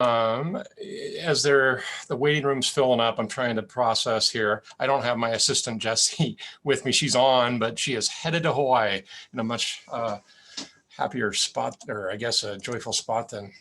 Um, as the waiting room's filling up, I'm trying to process here. I don't have my assistant Jessie with me. She's on, but she is headed to Hawaii in a much happier spot, or I guess a joyful spot than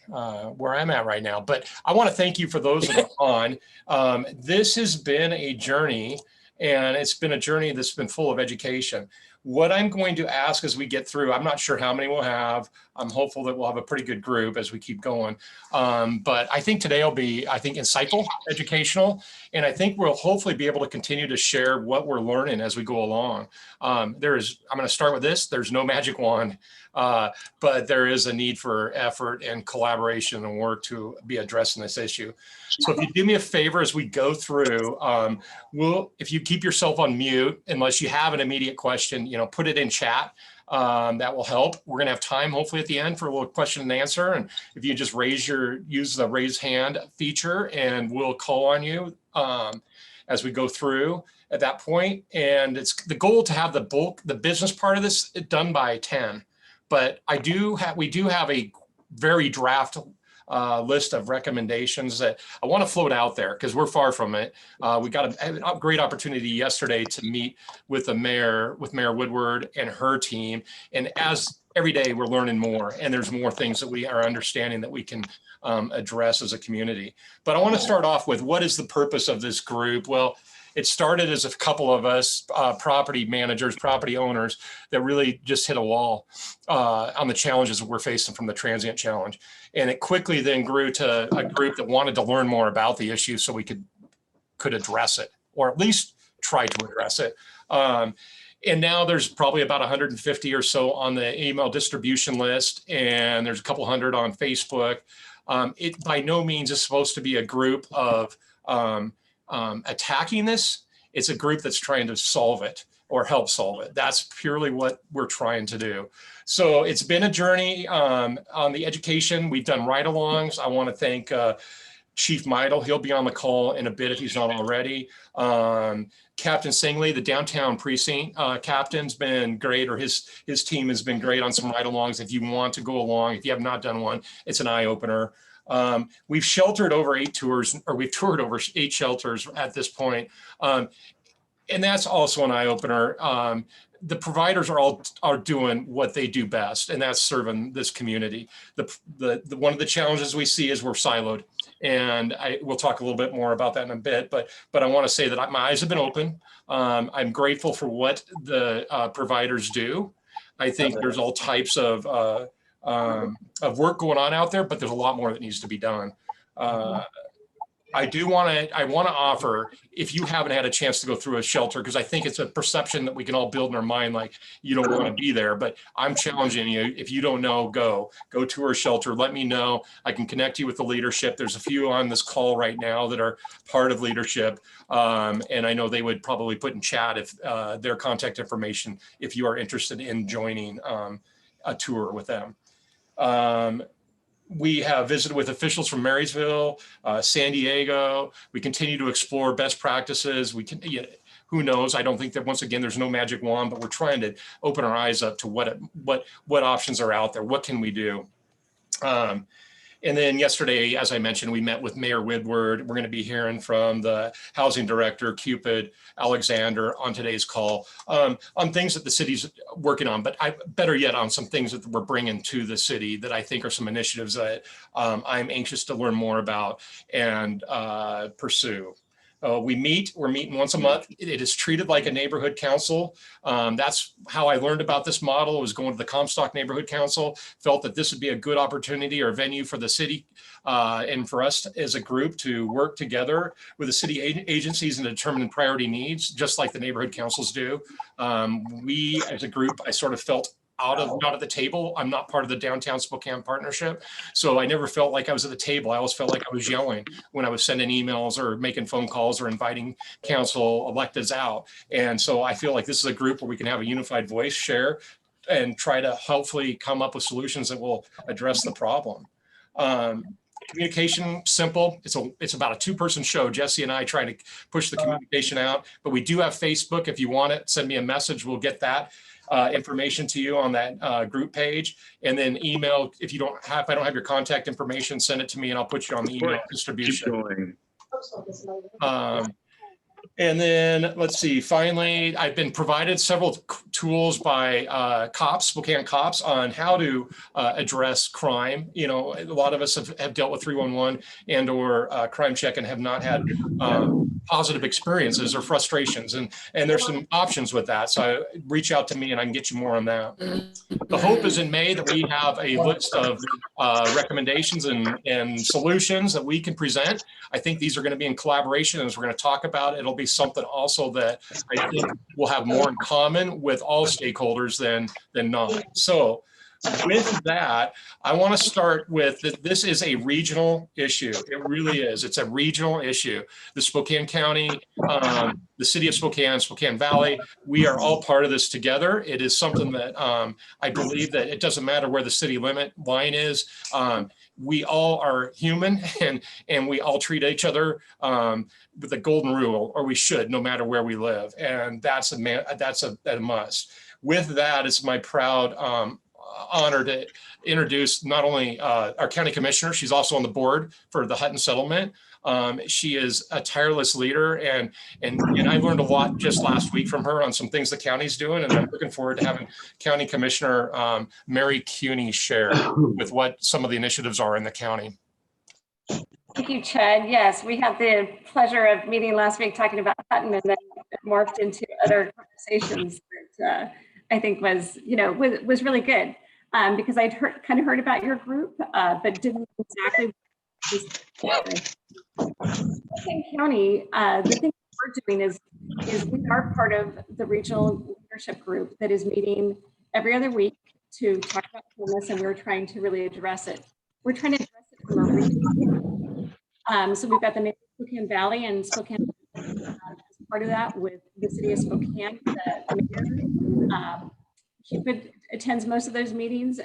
where I'm at right now. But I want to thank you for those that are on. This has been a journey, and it's been a journey that's been full of education. What I'm going to ask as we get through, I'm not sure how many we'll have. I'm hopeful that we'll have a pretty good group as we keep going. But I think today will be, insightful, educational, and I think we'll hopefully be able to continue to share what we're learning as we go along. I'm going to start with this. There's no magic wand, but there is a need for effort and collaboration and work to be addressing this issue. So if you do me a favor as we go through, if you keep yourself on mute, unless you have an immediate question, put it in chat. That will help. We're going to have time, hopefully, at the end for a little question and answer. And if you just use the raise hand feature, and we'll call on you as we go through at that point. And it's the goal to have the business part of this done by 10. But we do have a very draft list of recommendations that I want to float out there because we're far from it. We got a great opportunity yesterday to meet with Mayor Woodward and her team. And as every day we're learning more, and there's more things that we are understanding that we can address as a community. But I want to start off with, what is the purpose of this group? Well, it started as a couple of us property managers, property owners that really just hit a wall on the challenges that we're facing from the transient challenge. And it quickly then grew to a group that wanted to learn more about the issue so we could address it, or at least try to address it. And now there's probably about 150 or so on the email distribution list, and there's a couple hundred on Facebook. It by no means is supposed to be a group of attacking this. It's a group that's trying to solve it or help solve it. That's purely what we're trying to do. So it's been a journey on the education. We've done ride-alongs. I want to thank Chief Meidel. He'll be on the call in a bit if he's not already. Captain Singley, the downtown precinct captain's been great, or his team has been great on some ride-alongs. If you want to go along, if you have not done one, it's an eye-opener. We've sheltered over 8 tours, or we've toured over 8 shelters at this point. And that's also an eye-opener. The providers are doing what they do best, and that's serving this community. One of the challenges we see is we're siloed, and we'll talk a little bit more about that in a bit. But I want to say that my eyes have been open. I'm grateful for what the providers do. I think there's all types of work going on out there, but there's a lot more that needs to be done. I want to offer, if you haven't had a chance to go through a shelter, because I think it's a perception that we can all build in our mind, like you don't want to be there, but I'm challenging you. If you don't know, go tour a shelter. Let me know. I can connect you with the leadership. There's a few on this call right now that are part of leadership. And I know they would probably put in chat if their contact information, if you are interested in joining a tour with them. We have visited with officials from Marysville, San Diego. We continue to explore best practices. Who knows? I don't think that, once again, there's no magic wand, but we're trying to open our eyes up to what options are out there. What can we do? And then yesterday, as I mentioned, we met with Mayor Woodward. We're going to be hearing from the housing director, Cupid, Alexander, on today's call on things that the city's working on, but better yet, on some things that we're bringing to the city that I think are some initiatives that I'm anxious to learn more about and pursue. We're meeting once a month. It is treated like a neighborhood council. That's how I learned about this model. I was going to the Comstock Neighborhood Council, felt that this would be a good opportunity or a venue for the city and for us as a group to work together with the city agencies and determine priority needs, just like the neighborhood councils do. We as a group, I sort of felt not at the table. I'm not part of the Downtown Spokane Partnership. So I never felt like I was at the table. I always felt like I was yelling when I was sending emails or making phone calls or inviting council electeds out. And so I feel like this is a group where we can have a unified voice, share, and try to hopefully come up with solutions that will address the problem. Communication, simple. It's about a 2-person show. Jesse and I trying to push the communication out, but we do have Facebook. If you want it, send me a message. We'll get that. information to you on that group page, and then email if I don't have your contact information, send it to me and I'll put you on the email distribution. And then let's see, finally, I've been provided several tools by cops, Spokane cops, on how to address crime. You know, a lot of us have dealt with 311 and or crime check and have not had positive experiences or frustrations. And there's some options with that. So reach out to me and I can get you more on that. The hope is in May that we have a list of recommendations and solutions that we can present. I think these are going to be in collaboration, as we're going to talk about. It'll be something also that I think will have more in common with all stakeholders than not. So with that, I want to start with that. This is a regional issue. It really is. It's a regional issue. The Spokane County, the city of Spokane, Spokane Valley, we are all part of this together. It is something that I believe that it doesn't matter where the city limit line is. We all are human, and we all treat each other with the golden rule, or we should, no matter where we live. And that's a must. With that, it's my proud honor to introduce not only our county commissioner, she's also on the board for the Hutton settlement. She is a tireless leader, and I learned a lot just last week from her on some things the county's doing, and I'm looking forward to having County Commissioner Mary Kuney share with what some of the initiatives are in the county. Thank you, Chad. Yes, we had the pleasure of meeting last week talking about Hutton, and then it morphed into other conversations that I think was really good, because I'd kind of heard about your group, but didn't exactly. Spokane County, the thing we're doing is we are part of the regional leadership group that is meeting every other week to talk about homelessness, and we're trying to really address it. We're trying to address it from a regional. So we've got the mayor of Spokane Valley and Spokane as part of that with the city of Spokane. The mayor, Cupid attends most of those meetings.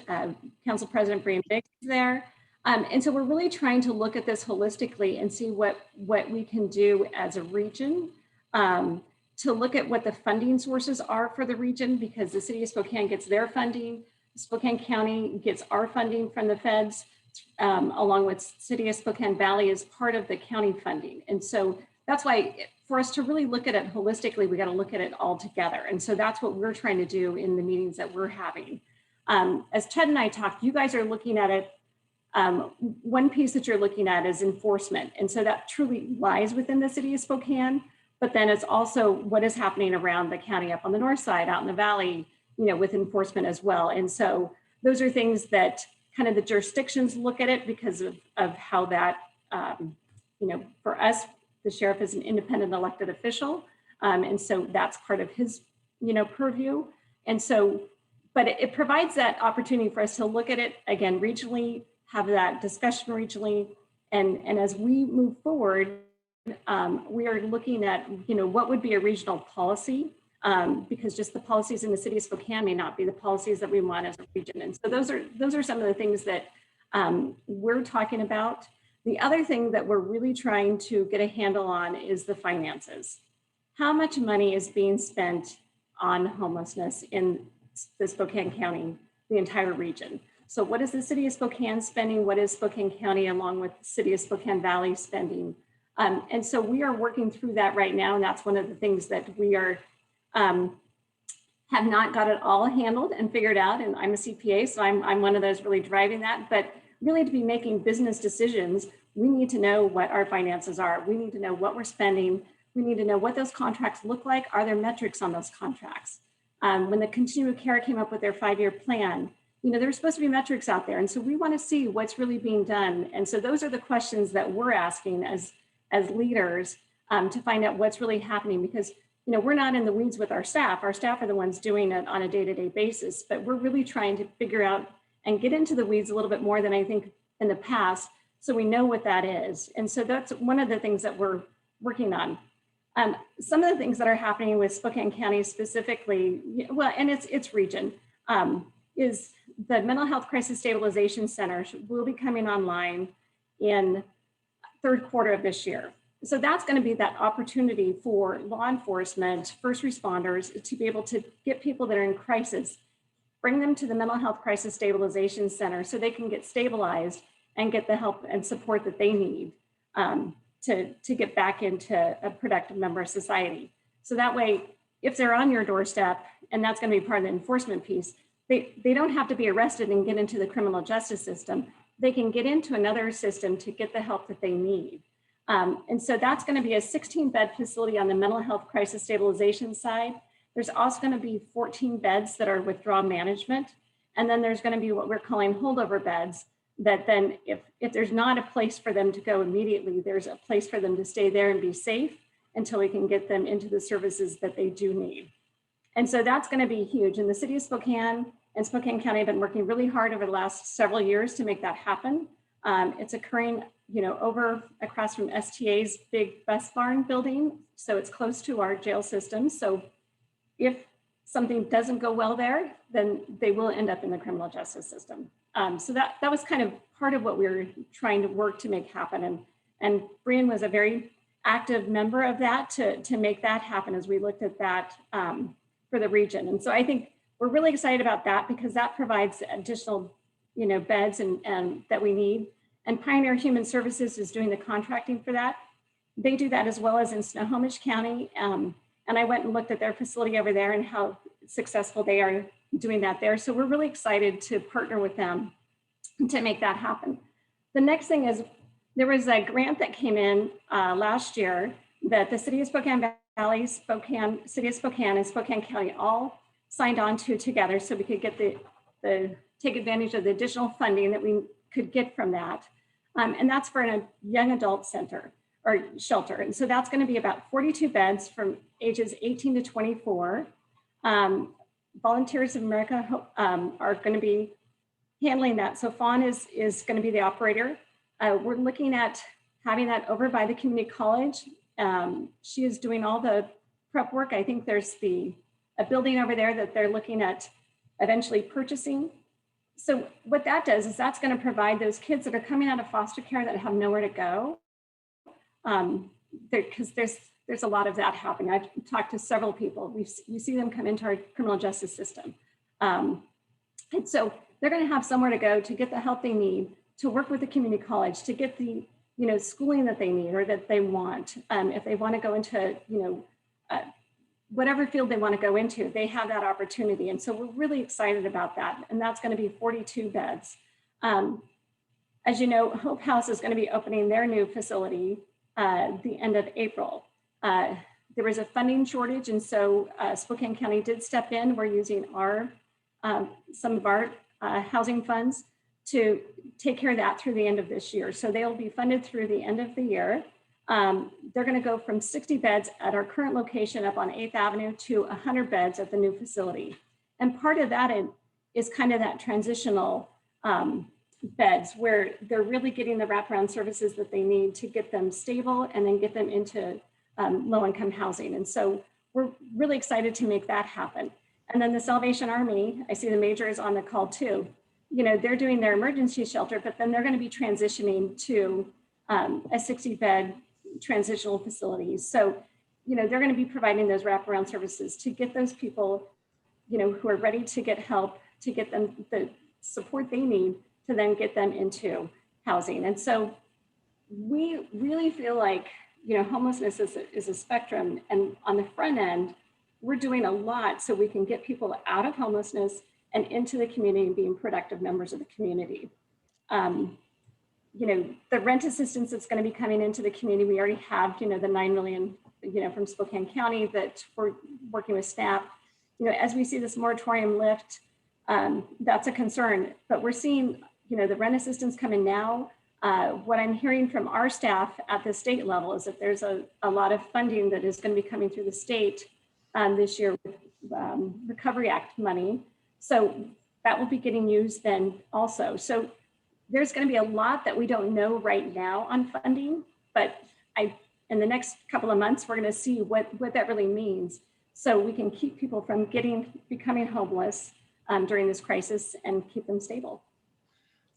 Council President Breean is there. And so we're really trying to look at this holistically and see what we can do as a region to look at what the funding sources are for the region, because the city of Spokane gets their funding, Spokane County gets our funding from the feds, along with city of Spokane Valley as part of the county funding. And so that's why for us to really look at it holistically, we got to look at it all together. And so that's what we're trying to do in the meetings that we're having. As Chad and I talked, you guys are looking at it. One piece that you're looking at is enforcement. And so that truly lies within the city of Spokane, but then it's also what is happening around the county up on the north side, out in the valley, with enforcement as well. And so those are things that kind of the jurisdictions look at it because of how that, for us, the sheriff is an independent elected official. And so that's part of his, purview. And so, but it provides that opportunity for us to look at it again, regionally, have that discussion regionally. And as we move forward, we are looking at, what would be a regional policy, because just the policies in the city of Spokane may not be the policies that we want as a region. And so those are some of the things that we're talking about. The other thing that we're really trying to get a handle on is the finances. How much money is being spent on homelessness in the Spokane County, the entire region? So what is the city of Spokane spending? What is Spokane County along with the city of Spokane Valley spending? And so we are working through that right now. And that's one of the things that we are, have not got it all handled and figured out. And I'm a CPA, so I'm one of those really driving that. But really to be making business decisions, we need to know what our finances are. We need to know what we're spending. We need to know what those contracts look like. Are there metrics on those contracts? When the continuum of care came up with their 5-year plan, there were supposed to be metrics out there. And so we want to see what's really being done. And so those are the questions that we're asking as leaders to find out what's really happening, because, we're not in the weeds with our staff. Our staff are the ones doing it on a day-to-day basis, but we're really trying to figure out and get into the weeds a little bit more than I think in the past, so we know what that is. And so that's one of the things that we're working on. Some of the things that are happening with Spokane County specifically, well, and its region, is the Mental Health Crisis Stabilization Center will be coming online in third quarter of this year. So that's going to be that opportunity for law enforcement, first responders to be able to get people that are in crisis, bring them to the Mental Health Crisis Stabilization Center so they can get stabilized and get the help and support that they need to get back into a productive member of society. So that way, if they're on your doorstep, and that's going to be part of the enforcement piece, they don't have to be arrested and get into the criminal justice system. They can get into another system to get the help that they need. And so that's going to be a 16-bed facility on the mental health crisis stabilization side. There's also going to be 14 beds that are withdrawal management. And then there's going to be what we're calling holdover beds that then if there's not a place for them to go immediately, there's a place for them to stay there and be safe until we can get them into the services that they do need. And so that's going to be huge. And the city of Spokane and Spokane County have been working really hard over the last several years to make that happen. It's occurring, over across from STA's big bus barn building. So it's close to our jail system. So if something doesn't go well there, then they will end up in the criminal justice system. So that was kind of part of what we were trying to work to make happen. And Breean was a very active member of that to make that happen as we looked at that for the region. And so I think we're really excited about that because that provides additional, beds and that we need. And Pioneer Human Services is doing the contracting for that. They do that as well as in Snohomish County. And I went and looked at their facility over there and how successful they are doing that there. So we're really excited to partner with them to make that happen. The next thing is there was a grant that came in last year that the City of Spokane Valley, City of Spokane and Spokane County all signed on to together so we could get take advantage of the additional funding that we could get from that. And that's for a young adult center or shelter. And so that's going to be about 42 beds from ages 18 to 24. Volunteers of America are going to be handling that. So Fawn is going to be the operator. We're looking at having that over by the community college. She is doing all the prep work. I think there's a building over there that they're looking at eventually purchasing. So what that does is that's going to provide those kids that are coming out of foster care that have nowhere to go. Because there's a lot of that happening. I've talked to several people. We see them come into our criminal justice system. And so they're going to have somewhere to go to get the help they need, to work with the community college, to get the schooling that they need or that they want. If they want to go into whatever field they want to go into, they have that opportunity. And so we're really excited about that. And that's going to be 42 beds. As you know, Hope House is going to be opening their new facility the end of April. There was a funding shortage, and so Spokane County did step in. We're using some of our housing funds to take care of that through the end of this year. So they'll be funded through the end of the year. They're going to go from 60 beds at our current location up on 8th Avenue to 100 beds at the new facility. And part of that is kind of that transitional beds where they're really getting the wraparound services that they need to get them stable and then get them into low-income housing. And so we're really excited to make that happen. And then the Salvation Army, I see the major is on the call too. They're doing their emergency shelter, but then they're going to be transitioning to a 60-bed transitional facility. So, they're going to be providing those wraparound services to get those people, who are ready to get help, to get them the support they need to then get them into housing. And so we really feel like, homelessness is a spectrum. And on the front end, we're doing a lot so we can get people out of homelessness and into the community and being productive members of the community. The rent assistance that's going to be coming into the community, we already have, the 9 million, from Spokane County that we're working with staff. As we see this moratorium lift, that's a concern, but we're seeing, the rent assistance come in now. What I'm hearing from our staff at the state level is that there's a lot of funding that is going to be coming through the state this year with Recovery Act money. So that will be getting used then also. So there's going to be a lot that we don't know right now on funding, but in the next couple of months, we're going to see what that really means. So we can keep people from becoming homeless during this crisis and keep them stable.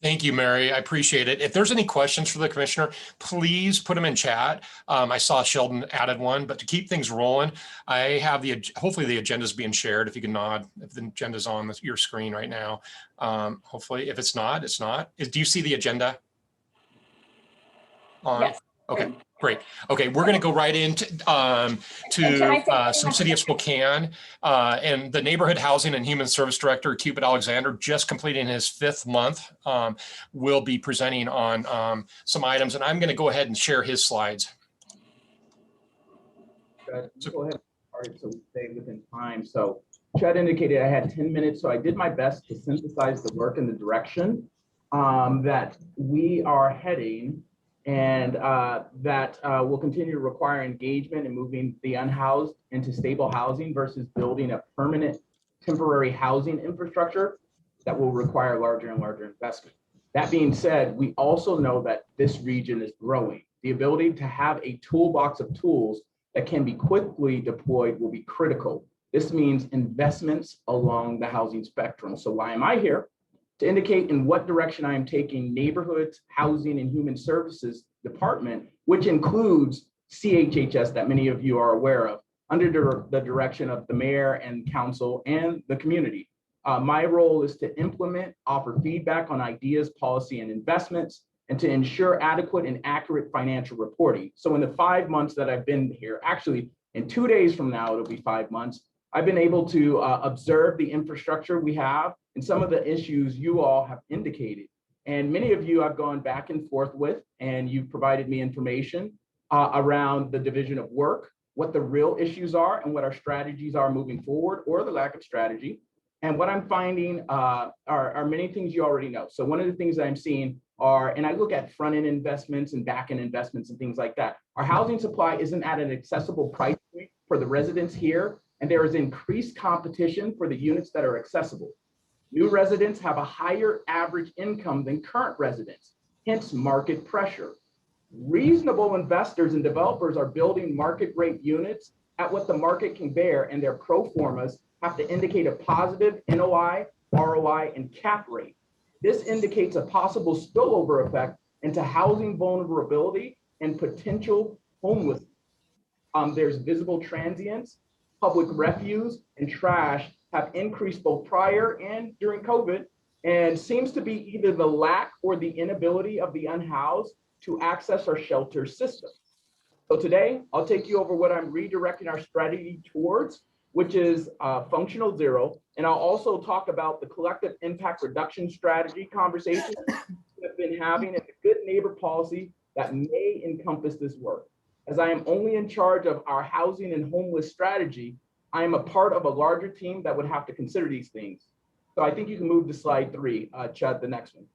Thank you, Mary. I appreciate it. If there's any questions for the commissioner, please put them in chat. I saw Sheldon added one, but to keep things rolling, I have hopefully the agenda is being shared. If you can nod, if the agenda is on your screen right now. Hopefully, if it's not, it's not. Do you see the agenda on? Yes. Okay, great. Okay, we're going to go right into some City of Spokane and the Neighborhood Housing and Human Service Director, Cupid Alexander, just completing his 5th month, will be presenting on some items, and I'm going to go ahead and share his slides. So go ahead. All right, so stay within time. So Chad indicated I had 10 minutes, so I did my best to synthesize the work and the direction that we are heading, and that will continue to require engagement in moving the unhoused into stable housing versus building a permanent temporary housing infrastructure that will require larger and larger investment. That being said, we also know that this region is growing. The ability to have a toolbox of tools that can be quickly deployed will be critical. This means investments along the housing spectrum. So why am I here? To indicate in what direction I am taking Neighborhoods, Housing and Human Services Department, which includes CHHS that many of you are aware of, under the direction of the mayor and council and the community. My role is to implement, offer feedback on ideas, policy, and investments, and to ensure adequate and accurate financial reporting. So in the 5 months that I've been here, actually in 2 days from now, it'll be 5 months, I've been able to observe the infrastructure we have and some of the issues you all have indicated. And many of you I've gone back and forth with, and you've provided me information around the division of work, what the real issues are and what our strategies are moving forward, or the lack of strategy. And what I'm finding are many things you already know. So one of the things that I'm seeing are, and I look at front-end investments and back-end investments and things like that. Our housing supply isn't at an accessible price point for the residents here, and there is increased competition for the units that are accessible. New residents have a higher average income than current residents, hence market pressure. Reasonable investors and developers are building market rate units at what the market can bear, and their pro formas have to indicate a positive NOI, ROI, and cap rate. This indicates a possible spillover effect into housing vulnerability and potential homelessness. There's visible transients, public refuse, and trash have increased both prior and during COVID, and seems to be either the lack or the inability of the unhoused to access our shelter system. So today, I'll take you over what I'm redirecting our strategy towards, which is functional zero. And I'll also talk about the collective impact reduction strategy conversation we've been having and the good neighbor policy that may encompass this work. As I am only in charge of our housing and homeless strategy, I am a part of a larger team that would have to consider these things. So I think you can move to slide 3, Chad, the next one.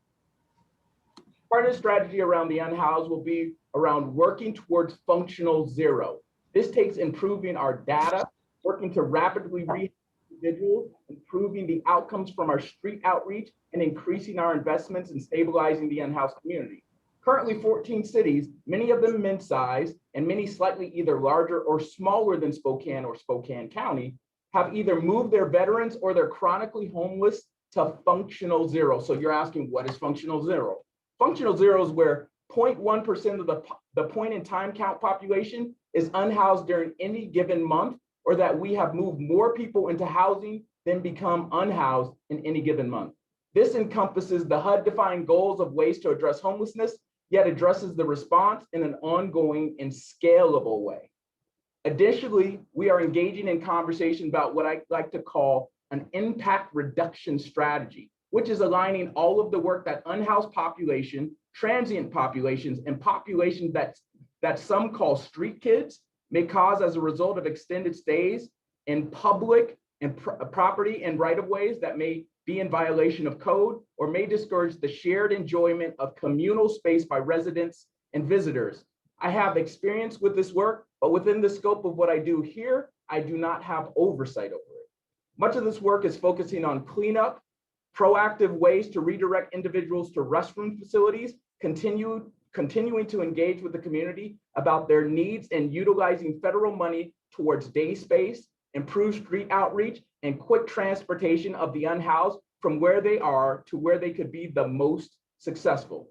Part of the strategy around the unhoused will be around working towards functional zero. This takes improving our data, working to rapidly rehab individuals, improving the outcomes from our street outreach, and increasing our investments in stabilizing the unhoused community. Currently 14 cities, many of them mid-sized and many slightly either larger or smaller than Spokane or Spokane County, have either moved their veterans or their chronically homeless to functional zero. So you're asking, what is functional zero? Functional zero is where 0.1% of the point in time count population is unhoused during any given month, or that we have moved more people into housing than become unhoused in any given month. This encompasses the HUD-defined goals of ways to address homelessness, yet addresses the response in an ongoing and scalable way. Additionally, we are engaging in conversation about what I like to call an impact reduction strategy, which is aligning all of the work that unhoused population, transient populations, and populations that some call street kids may cause as a result of extended stays in public and property and right-of-ways that may be in violation of code, or may discourage the shared enjoyment of communal space by residents and visitors. I have experience with this work, but within the scope of what I do here, I do not have oversight over it. Much of this work is focusing on cleanup, proactive ways to redirect individuals to restroom facilities, continuing to engage with the community about their needs, and utilizing federal money towards day space, improved street outreach, and quick transportation of the unhoused from where they are to where they could be the most successful.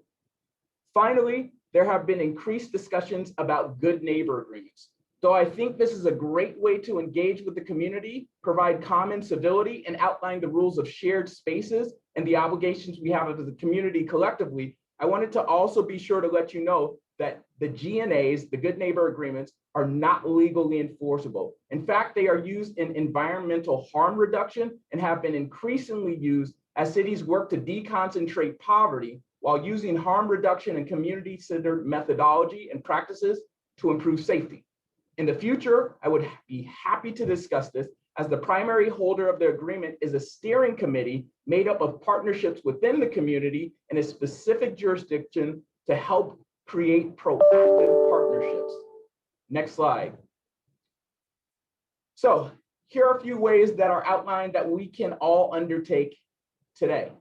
Finally, there have been increased discussions about good neighbor agreements. Though I think this is a great way to engage with the community, provide common civility, and outline the rules of shared spaces and the obligations we have as a community collectively, I wanted to also be sure to let you know that the GNAs, the good neighbor agreements, are not legally enforceable. In fact, they are used in environmental harm reduction and have been increasingly used as cities work to deconcentrate poverty while using harm reduction and community-centered methodology and practices to improve safety. In the future, I would be happy to discuss this, as the primary holder of the agreement is a steering committee made up of partnerships within the community in a specific jurisdiction to help create proactive partnerships. Next slide. So here are a few ways that are outlined that we can all undertake today.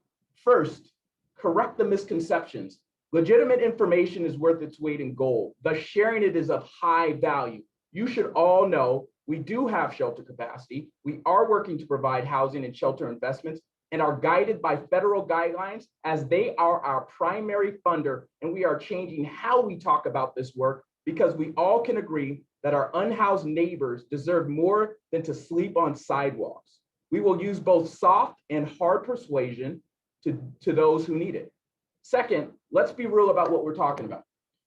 First, correct the misconceptions. Legitimate information is worth its weight in gold. Thus, sharing it is of high value. You should all know we do have shelter capacity. We are working to provide housing and shelter investments and are guided by federal guidelines as they are our primary funder. And we are changing how we talk about this work because we all can agree that our unhoused neighbors deserve more than to sleep on sidewalks. We will use both soft and hard persuasion to those who need it. Second, let's be real about what we're talking about.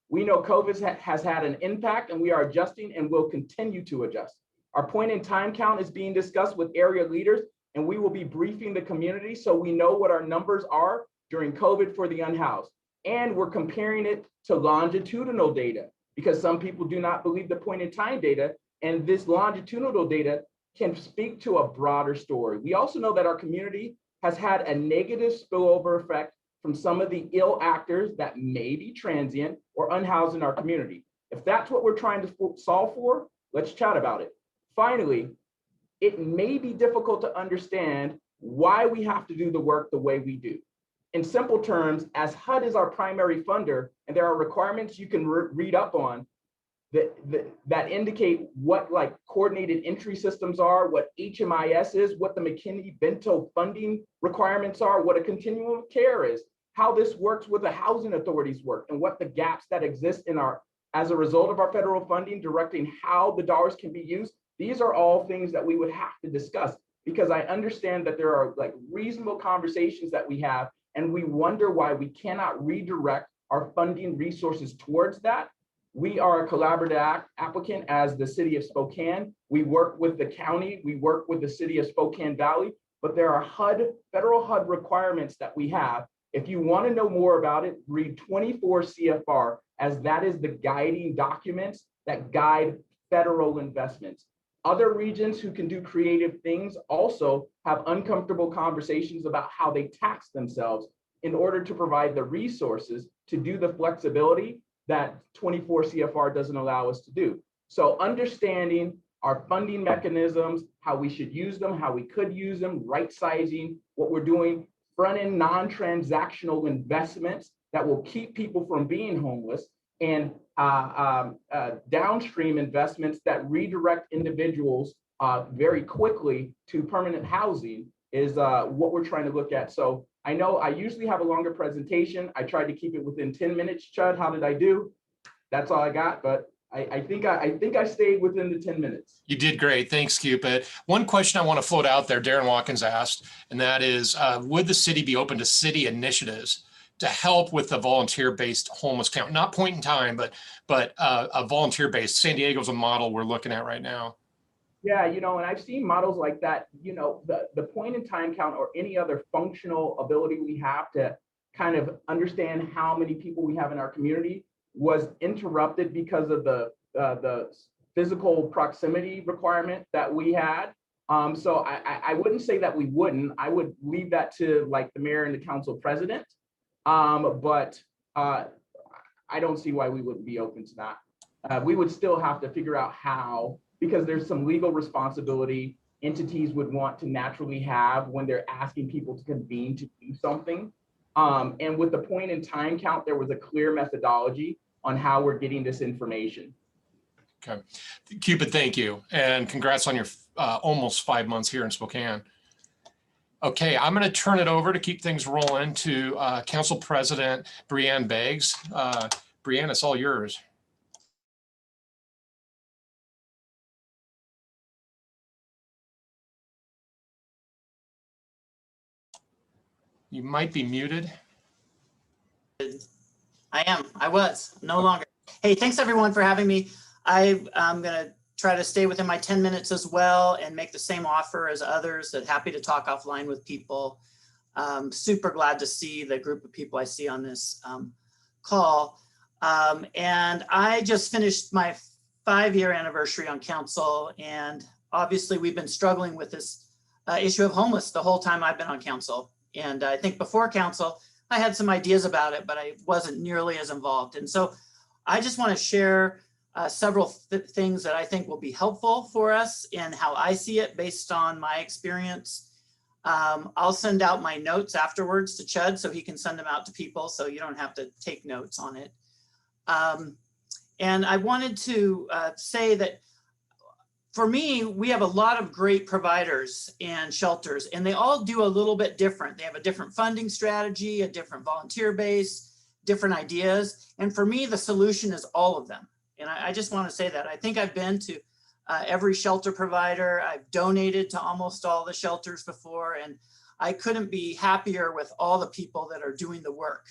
We know COVID has had an impact and we are adjusting and will continue to adjust. Our point in time count is being discussed with area leaders and we will be briefing the community so we know what our numbers are during COVID for the unhoused. And we're comparing it to longitudinal data because some people do not believe the point in time data, and this longitudinal data can speak to a broader story. We also know that our community has had a negative spillover effect from some of the ill actors that may be transient or unhoused in our community. If that's what we're trying to solve for, let's chat about it. Finally, it may be difficult to understand why we have to do the work the way we do. In simple terms, as HUD is our primary funder, and there are requirements you can read up on that indicate what like coordinated entry systems are, what HMIS is, what the McKinney-Vento funding requirements are, what a continuum of care is, how this works with the housing authorities work, and what the gaps that exist in our, as a result of our federal funding directing how the dollars can be used. These are all things that we would have to discuss because I understand that there are like reasonable conversations that we have and we wonder why we cannot redirect our funding resources towards that. We are a collaborative applicant as the city of Spokane. We work with the county, we work with the city of Spokane Valley, but there are federal HUD requirements that we have. If you want to know more about it, read 24 CFR, as that is the guiding documents that guide federal investments. Other regions who can do creative things also have uncomfortable conversations about how they tax themselves in order to provide the resources to do the flexibility that 24 CFR doesn't allow us to do. So understanding our funding mechanisms, how we should use them, how we could use them, right sizing what we're doing, front-end non-transactional investments that will keep people from being homeless, and downstream investments that redirect individuals very quickly to permanent housing is what we're trying to look at. So I know I usually have a longer presentation. I tried to keep it within 10 minutes. Chud, how did I do? That's all I got, but I think I stayed within the 10 minutes. You did great. Thanks, Cupid. One question I want to float out there, Darren Watkins asked, and that is, would the city be open to city initiatives to help with the volunteer-based homeless count? Not point in time, but a volunteer-based. San Diego's a model we're looking at right now. Yeah, you know, and I've seen models like that. You know, the point in time count or any other functional ability we have to kind of understand how many people we have in our community was interrupted because of the physical proximity requirement that we had. So I wouldn't say that we wouldn't. I would leave that to like the mayor and the council president. But I don't see why we wouldn't be open to that. We would still have to figure out how, because there's some legal responsibility entities would want to naturally have when they're asking people to convene to do something. And with the point in time count, there was a clear methodology on how we're getting this information. Okay. Cupid, thank you. And congrats on your almost 5 months here in Spokane. Okay, I'm going to turn it over to keep things rolling to Council President Breean Beggs. Breean, it's all yours. You might be muted. I was, no longer. Hey, thanks everyone for having me. I'm gonna try to stay within my 10 minutes as well and make the same offer as others. That happy to talk offline with people. Super glad to see the group of people I see on this call. And I just finished my 5-year anniversary on council. And obviously we've been struggling with this issue of homeless the whole time I've been on council. And I think before council, I had some ideas about it, but I wasn't nearly as involved. And so I just want to share several things that I think will be helpful for us in how I see it based on my experience. I'll send out my notes afterwards to Chud so he can send them out to people so you don't have to take notes on it. And I wanted to say that for me, we have a lot of great providers and shelters, and they all do a little bit different. They have a different funding strategy, a different volunteer base, different ideas. And for me, the solution is all of them. And I just want to say that. I think I've been to every shelter provider. I've donated to almost all the shelters before, and I couldn't be happier with all the people that are doing the work.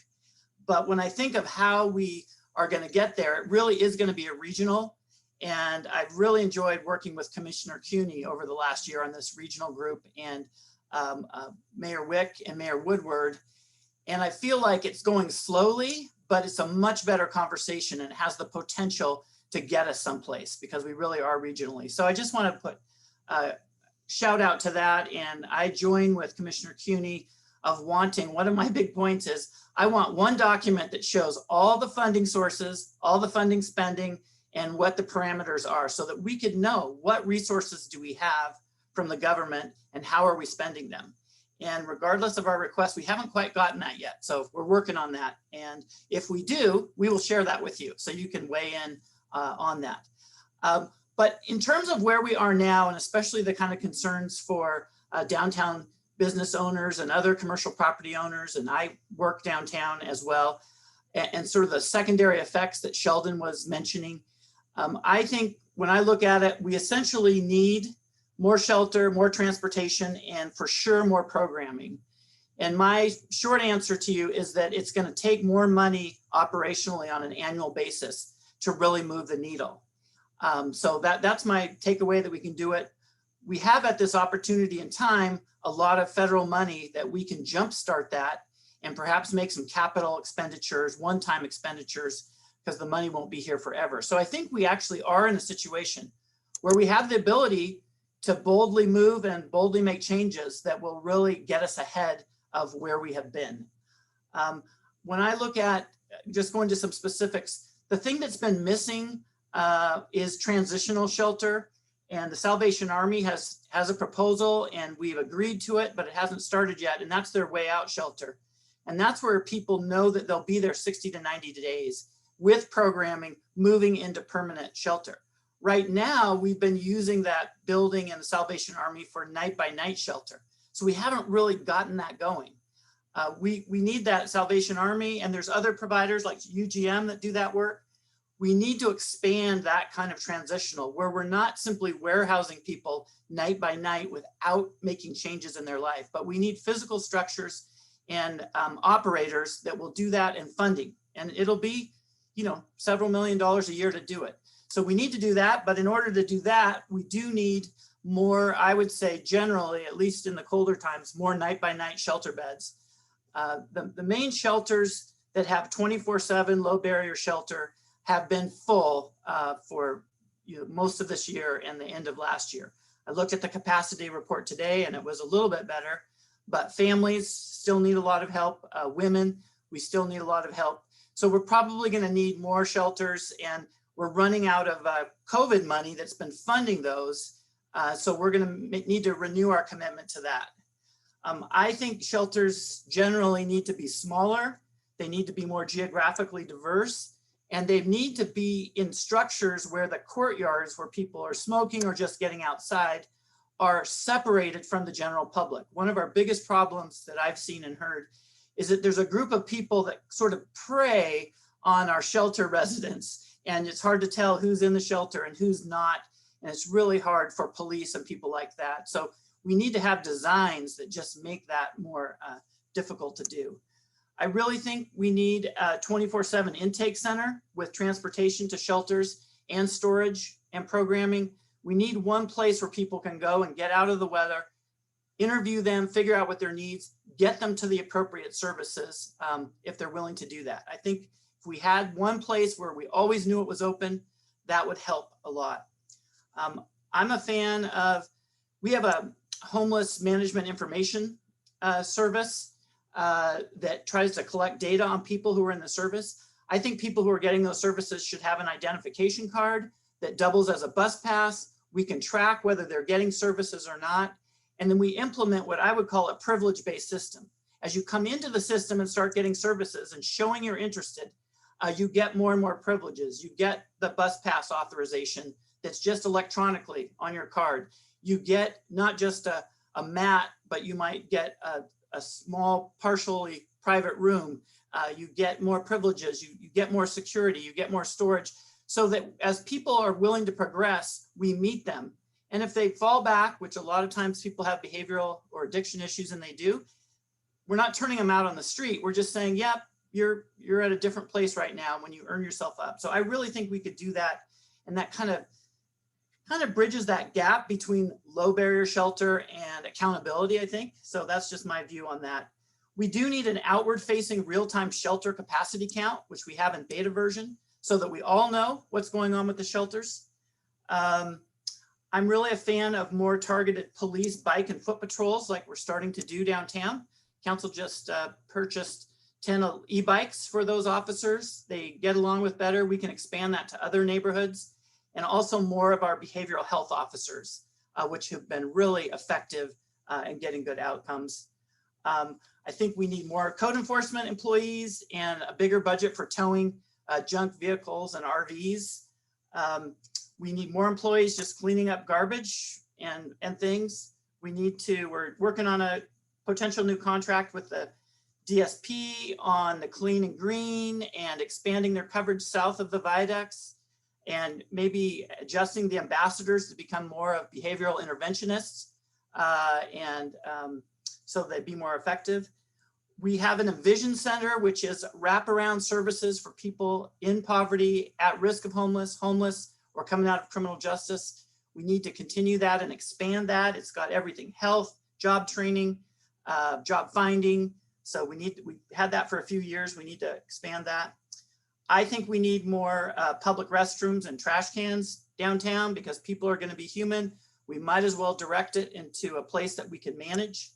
But when I think of how we are going to get there, it really is going to be a regional. And I've really enjoyed working with Commissioner Kuney over the last year on this regional group, and Mayor Wick and Mayor Woodward. And I feel like it's going slowly, but it's a much better conversation and it has the potential to get us someplace because we really are regionally. So I just want to put a shout out to that. And I join with Commissioner Kuney of wanting, one of my big points is I want one document that shows all the funding sources, all the funding spending, and what the parameters are so that we could know what resources do we have from the government and how are we spending them. And regardless of our request, we haven't quite gotten that yet. So we're working on that. And if we do, we will share that with you so you can weigh in on that. But in terms of where we are now, and especially the kind of concerns for downtown business owners and other commercial property owners, and I work downtown as well, and sort of the secondary effects that Sheldon was mentioning, I think when I look at it, we essentially need more shelter, more transportation, and for sure more programming. And my short answer to you is that it's going to take more money operationally on an annual basis to really move the needle. So that's my takeaway, that we can do it. We have at this opportunity in time a lot of federal money that we can jumpstart that and perhaps make some capital expenditures, one-time expenditures, because the money won't be here forever. So I think we actually are in a situation where we have the ability to boldly move and boldly make changes that will really get us ahead of where we have been. When I look at, just going to some specifics, the thing that's been missing is transitional shelter. And the Salvation Army has a proposal and we've agreed to it, but it hasn't started yet. And that's their way out shelter. And that's where people know that they'll be there 60 to 90 days with programming, moving into permanent shelter. Right now, we've been using that building and the Salvation Army for night-by-night shelter. So we haven't really gotten that going. We need that Salvation Army, and there's other providers like UGM that do that work. We need to expand that kind of transitional where we're not simply warehousing people night by night without making changes in their life, but we need physical structures and operators that will do that, and funding. And it'll be, several $1 million a year to do it. So we need to do that. But in order to do that, we do need more, I would say generally, at least in the colder times, more night-by-night shelter beds. The main shelters that have 24/7 low barrier shelter have been full for most of this year and the end of last year. I looked at the capacity report today and it was a little bit better, but families still need a lot of help. Women, we still need a lot of help. So we're probably going to need more shelters, and we're running out of COVID money that's been funding those. So we're going to need to renew our commitment to that. I think shelters generally need to be smaller. They need to be more geographically diverse, and they need to be in structures where the courtyards where people are smoking or just getting outside are separated from the general public. One of our biggest problems that I've seen and heard is that there's a group of people that sort of prey on our shelter residents, and it's hard to tell who's in the shelter and who's not. And it's really hard for police and people like that. So we need to have designs that just make that more difficult to do. I really think we need a 24/7 intake center with transportation to shelters and storage and programming. We need one place where people can go and get out of the weather, interview them, figure out what their needs, get them to the appropriate services if they're willing to do that. I think if we had one place where we always knew it was open, that would help a lot. I'm a fan of, we have a homeless management information service that tries to collect data on people who are in the service. I think people who are getting those services should have an identification card that doubles as a bus pass. We can track whether they're getting services or not. And then we implement what I would call a privilege-based system. As you come into the system and start getting services and showing you're interested, you get more and more privileges. You get the bus pass authorization that's just electronically on your card. You get not just a mat, but you might get a small, partially private room. You get more privileges, you get more security, you get more storage, so that as people are willing to progress, we meet them. And if they fall back, which a lot of times people have behavioral or addiction issues, and they do, we're not turning them out on the street. We're just saying, yep, you're at a different place right now when you earn yourself up. So I really think we could do that. And that kind of bridges that gap between low barrier shelter and accountability, I think. So that's just my view on that. We do need an outward facing real-time shelter capacity count, which we have in beta version, so that we all know what's going on with the shelters. I'm really a fan of more targeted police bike and foot patrols like we're starting to do downtown. Council just purchased 10 e-bikes for those officers. They get along with better. We can expand that to other neighborhoods, and also more of our behavioral health officers, which have been really effective in getting good outcomes. I think we need more code enforcement employees and a bigger budget for towing junk vehicles and RVs. We need more employees just cleaning up garbage and things. We're working on a potential new contract with the DSP on the clean and green and expanding their coverage south of the viaducts, and maybe adjusting the ambassadors to become more of behavioral interventionists so they'd be more effective. We have an Envision Center, which is wraparound services for people in poverty, at risk of homeless, or coming out of criminal justice. We need to continue that and expand that. It's got everything: health, job training, job finding. So we had that for a few years. We need to expand that. I think we need more public restrooms and trash cans downtown, because people are going to be human. We might as well direct it into a place that we can manage.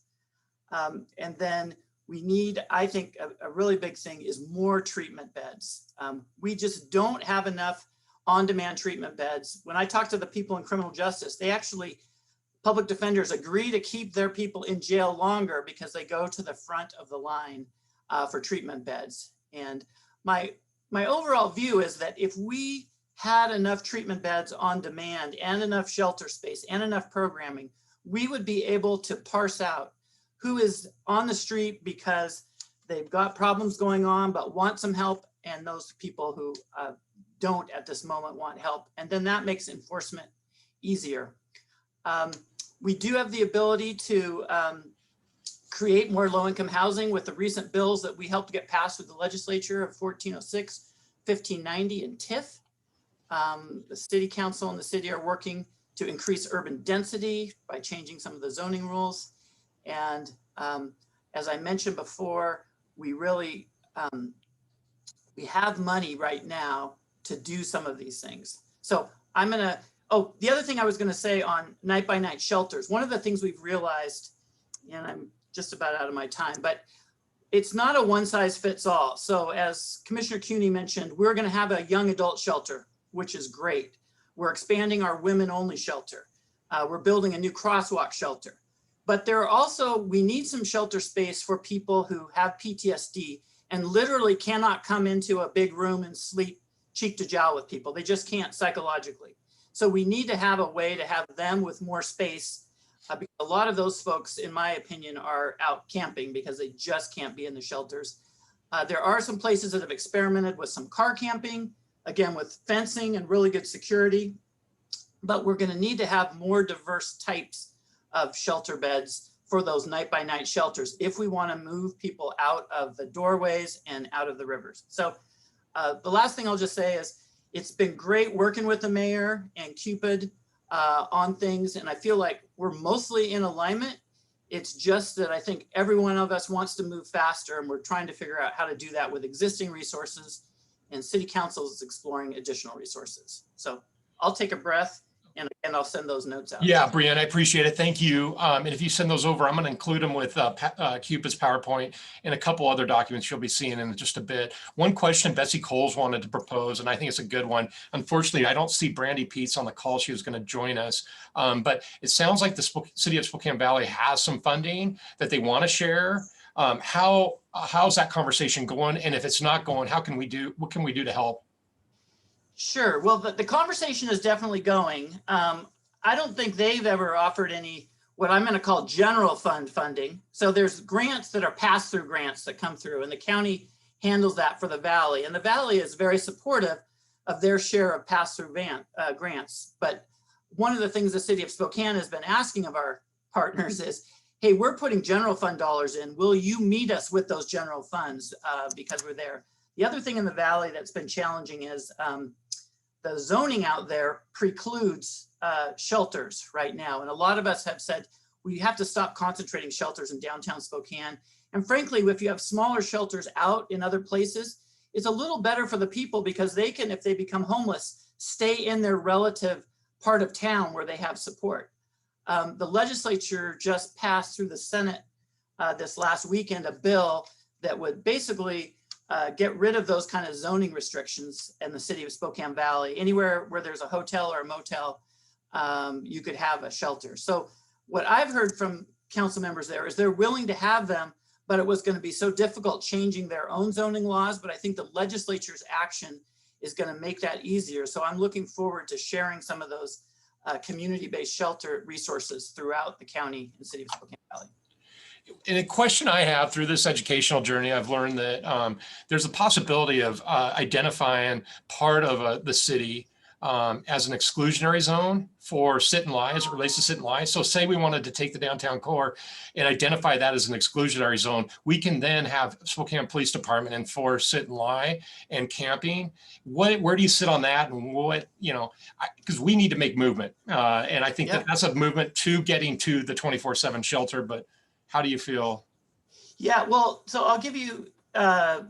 And then we need, I think a really big thing is more treatment beds. We just don't have enough on-demand treatment beds. When I talk to the people in criminal justice, they actually, public defenders agree to keep their people in jail longer because they go to the front of the line for treatment beds. And my overall view is that if we had enough treatment beds on demand and enough shelter space and enough programming, we would be able to parse out who is on the street because they've got problems going on but want some help, and those people who don't at this moment want help. And then that makes enforcement easier. We do have the ability to create more low-income housing with the recent bills that we helped get passed with the legislature of 1406, 1590, and TIF. The city council and the city are working to increase urban density by changing some of the zoning rules. And as I mentioned before, we really, we have money right now to do some of these things. So I'm gonna, the other thing I was gonna say on night by night shelters, one of the things we've realized, and I'm just about out of my time, but it's not a one size fits all. So as Commissioner Kuney mentioned, we're gonna have a young adult shelter, which is great. We're expanding our women only shelter. We're building a new crosswalk shelter. But there are also, we need some shelter space for people who have PTSD and literally cannot come into a big room and sleep cheek to jowl with people. They just can't psychologically. So we need to have a way to have them with more space Because a lot of those folks, in my opinion, are out camping because they just can't be in the shelters. There are some places that have experimented with some car camping, again, with fencing and really good security. But we're going to need to have more diverse types of shelter beds for those night-by-night shelters if we want to move people out of the doorways and out of the rivers. So the last thing I'll just say is it's been great working with the mayor and Cupid on things, and I feel like we're mostly in alignment. It's just that I think every one of us wants to move faster, and we're trying to figure out how to do that with existing resources, and City Council is exploring additional resources. So I'll take a breath, and I'll send those notes out. Yeah, Breean, I appreciate it. Thank you. And if you send those over, I'm going to include them with Cupid's PowerPoint and a couple other documents you'll be seeing in just a bit. One question Betsy Coles wanted to propose, and I think it's a good one. Unfortunately, I don't see Brandi Peetz on the call. She was going to join us. But it sounds like the city of Spokane Valley has some funding that they want to share. How's that conversation going? And if it's not going, what can we do to help? Sure. Well, the conversation is definitely going. I don't think they've ever offered any, what I'm going to call general fund funding. So there's grants that are pass-through grants that come through, and the county handles that for the valley. And the valley is very supportive of their share of pass-through grants. But one of the things the city of Spokane has been asking of our partners is, hey, we're putting general fund dollars in. Will you meet us with those general funds because we're there? The other thing in the valley that's been challenging is the zoning out there precludes shelters right now. And a lot of us have said, we have to stop concentrating shelters in downtown Spokane. And frankly, if you have smaller shelters out in other places, it's a little better for the people because they can, if they become homeless, stay in their relative part of town where they have support. The legislature just passed through the Senate this last weekend a bill that would basically get rid of those kind of zoning restrictions in the city of Spokane Valley. Anywhere where there's a hotel or a motel, you could have a shelter. So what I've heard from council members there is they're willing to have them, but it was going to be so difficult changing their own zoning laws. But I think the legislature's action is going to make that easier. So I'm looking forward to sharing some of those community-based shelter resources throughout the county and city of Spokane Valley. And a question I have through this educational journey, I've learned that there's a possibility of identifying part of the city as an exclusionary zone for sit and lie as it relates to sit and lie. So say we wanted to take the downtown core and identify that as an exclusionary zone, we can then have Spokane Police Department enforce sit and lie and camping. Where do you sit on that? And what, because we need to make movement. And I think that's a movement to getting to the 24/7 shelter, but how do you feel? Yeah, well, so I'll give you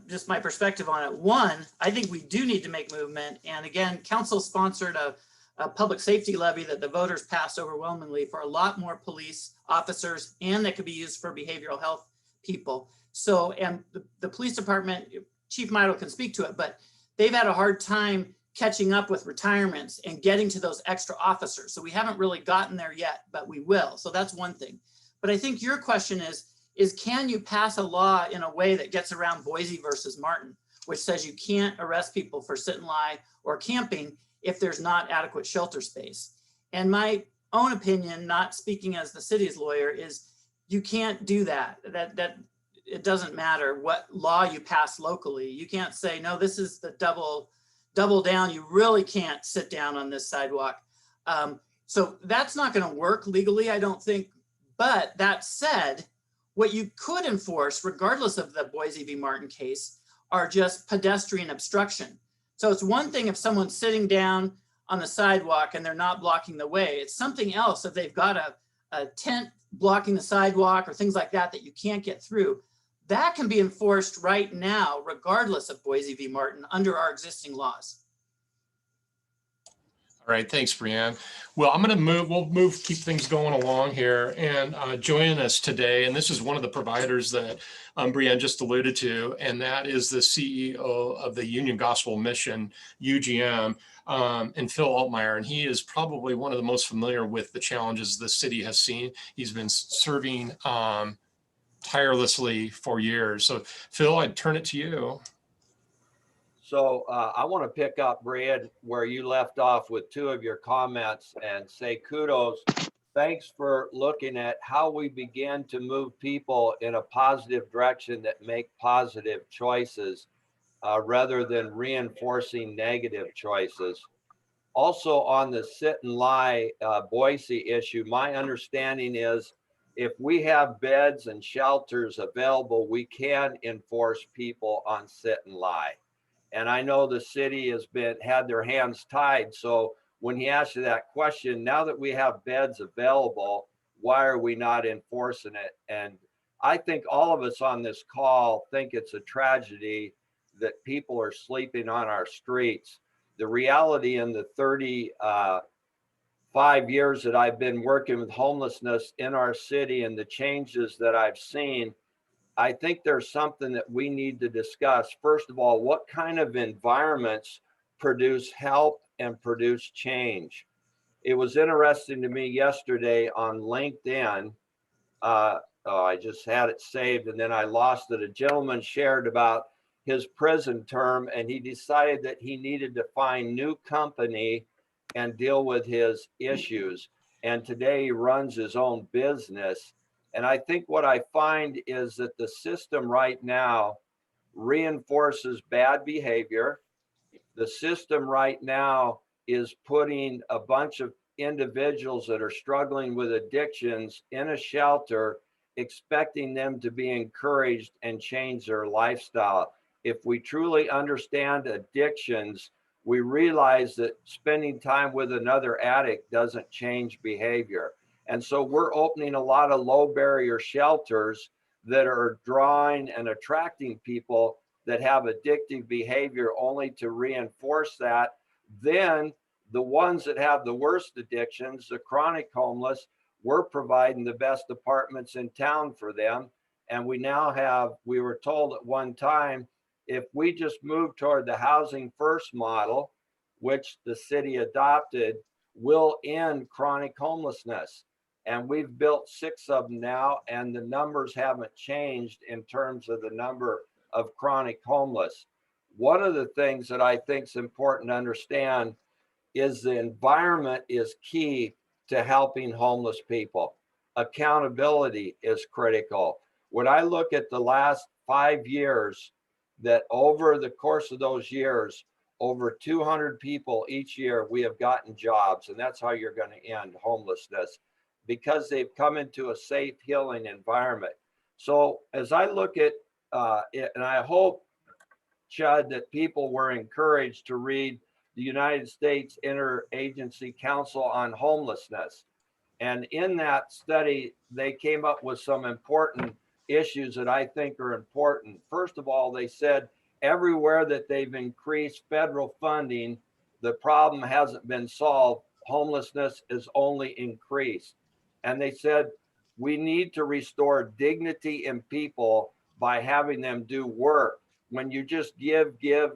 just my perspective on it. One, I think we do need to make movement. And again, council sponsored a public safety levy that the voters passed overwhelmingly for a lot more police officers, and that could be used for behavioral health people. So, and the police department, Chief Midle can speak to it, but they've had a hard time catching up with retirements and getting to those extra officers. So we haven't really gotten there yet, but we will. So that's one thing. But I think your question is can you pass a law in a way that gets around Boise versus Martin, which says you can't arrest people for sit and lie or camping if there's not adequate shelter space? And my own opinion, not speaking as the city's lawyer, is you can't do that. That it doesn't matter what law you pass locally. You can't say, no, this is the double down. You really can't sit down on this sidewalk. So that's not going to work legally, I don't think. But that said, what you could enforce, regardless of the Boise v. Martin case, are just pedestrian obstruction. So it's one thing if someone's sitting down on the sidewalk and they're not blocking the way. It's something else if they've got a tent blocking the sidewalk or things like that you can't get through. That can be enforced right now, regardless of Boise v. Martin, under our existing laws. All right, thanks, Breean. Well, we'll keep things going along here. And joining us today, and this is one of the providers that Breean just alluded to, and that is the CEO of the Union Gospel Mission, UGM, and Phil Altmeyer. And he is probably one of the most familiar with the challenges the city has seen. He's been serving tirelessly for years. So Phil, I'd turn it to you. So I want to pick up, Breean, where you left off with two of your comments and say kudos thanks for looking at how we begin to move people in a positive direction that make positive choices rather than reinforcing negative choices. Also on the sit and lie Boise issue, my understanding is if we have beds and shelters available, we can enforce people on sit and lie. And I know the city has had their hands tied. So when he asked you that question, now that we have beds available, why are we not enforcing it? And I think all of us on this call think it's a tragedy that people are sleeping on our streets. The reality in the 35 years that I've been working with homelessness in our city and the changes that I've seen, I think there's something that we need to discuss. First of all, what kind of environments produce help and produce change? It was interesting to me yesterday on LinkedIn. I just had it saved and then I lost it. A gentleman shared about his prison term and he decided that he needed to find new company and deal with his issues. And today he runs his own business. And I think what I find is that the system right now reinforces bad behavior. The system right now is putting a bunch of individuals that are struggling with addictions in a shelter, expecting them to be encouraged and change their lifestyle. If we truly understand addictions, we realize that spending time with another addict doesn't change behavior. And so we're opening a lot of low barrier shelters that are drawing and attracting people that have addictive behavior only to reinforce that. Then the ones that have the worst addictions, the chronic homeless, we're providing the best apartments in town for them. And we now have, we were told at one time, if we just move toward the housing first model, which the city adopted, will end chronic homelessness. And we've built 6 of them now, and the numbers haven't changed in terms of the number of chronic homeless. One of the things that I think is important to understand is the environment is key to helping homeless people. Accountability is critical. When I look at the last 5 years, that over the course of those years, over 200 people each year, we have gotten jobs, and that's how you're going to end homelessness, because they've come into a safe, healing environment. So as I look at it, and I hope, Chud, that people were encouraged to read the United States Interagency Council on Homelessness. And in that study, they came up with some important issues that I think are important. First of all, they said everywhere that they've increased federal funding, the problem hasn't been solved. Homelessness is only increased. And they said, we need to restore dignity in people by having them do work. When you just give,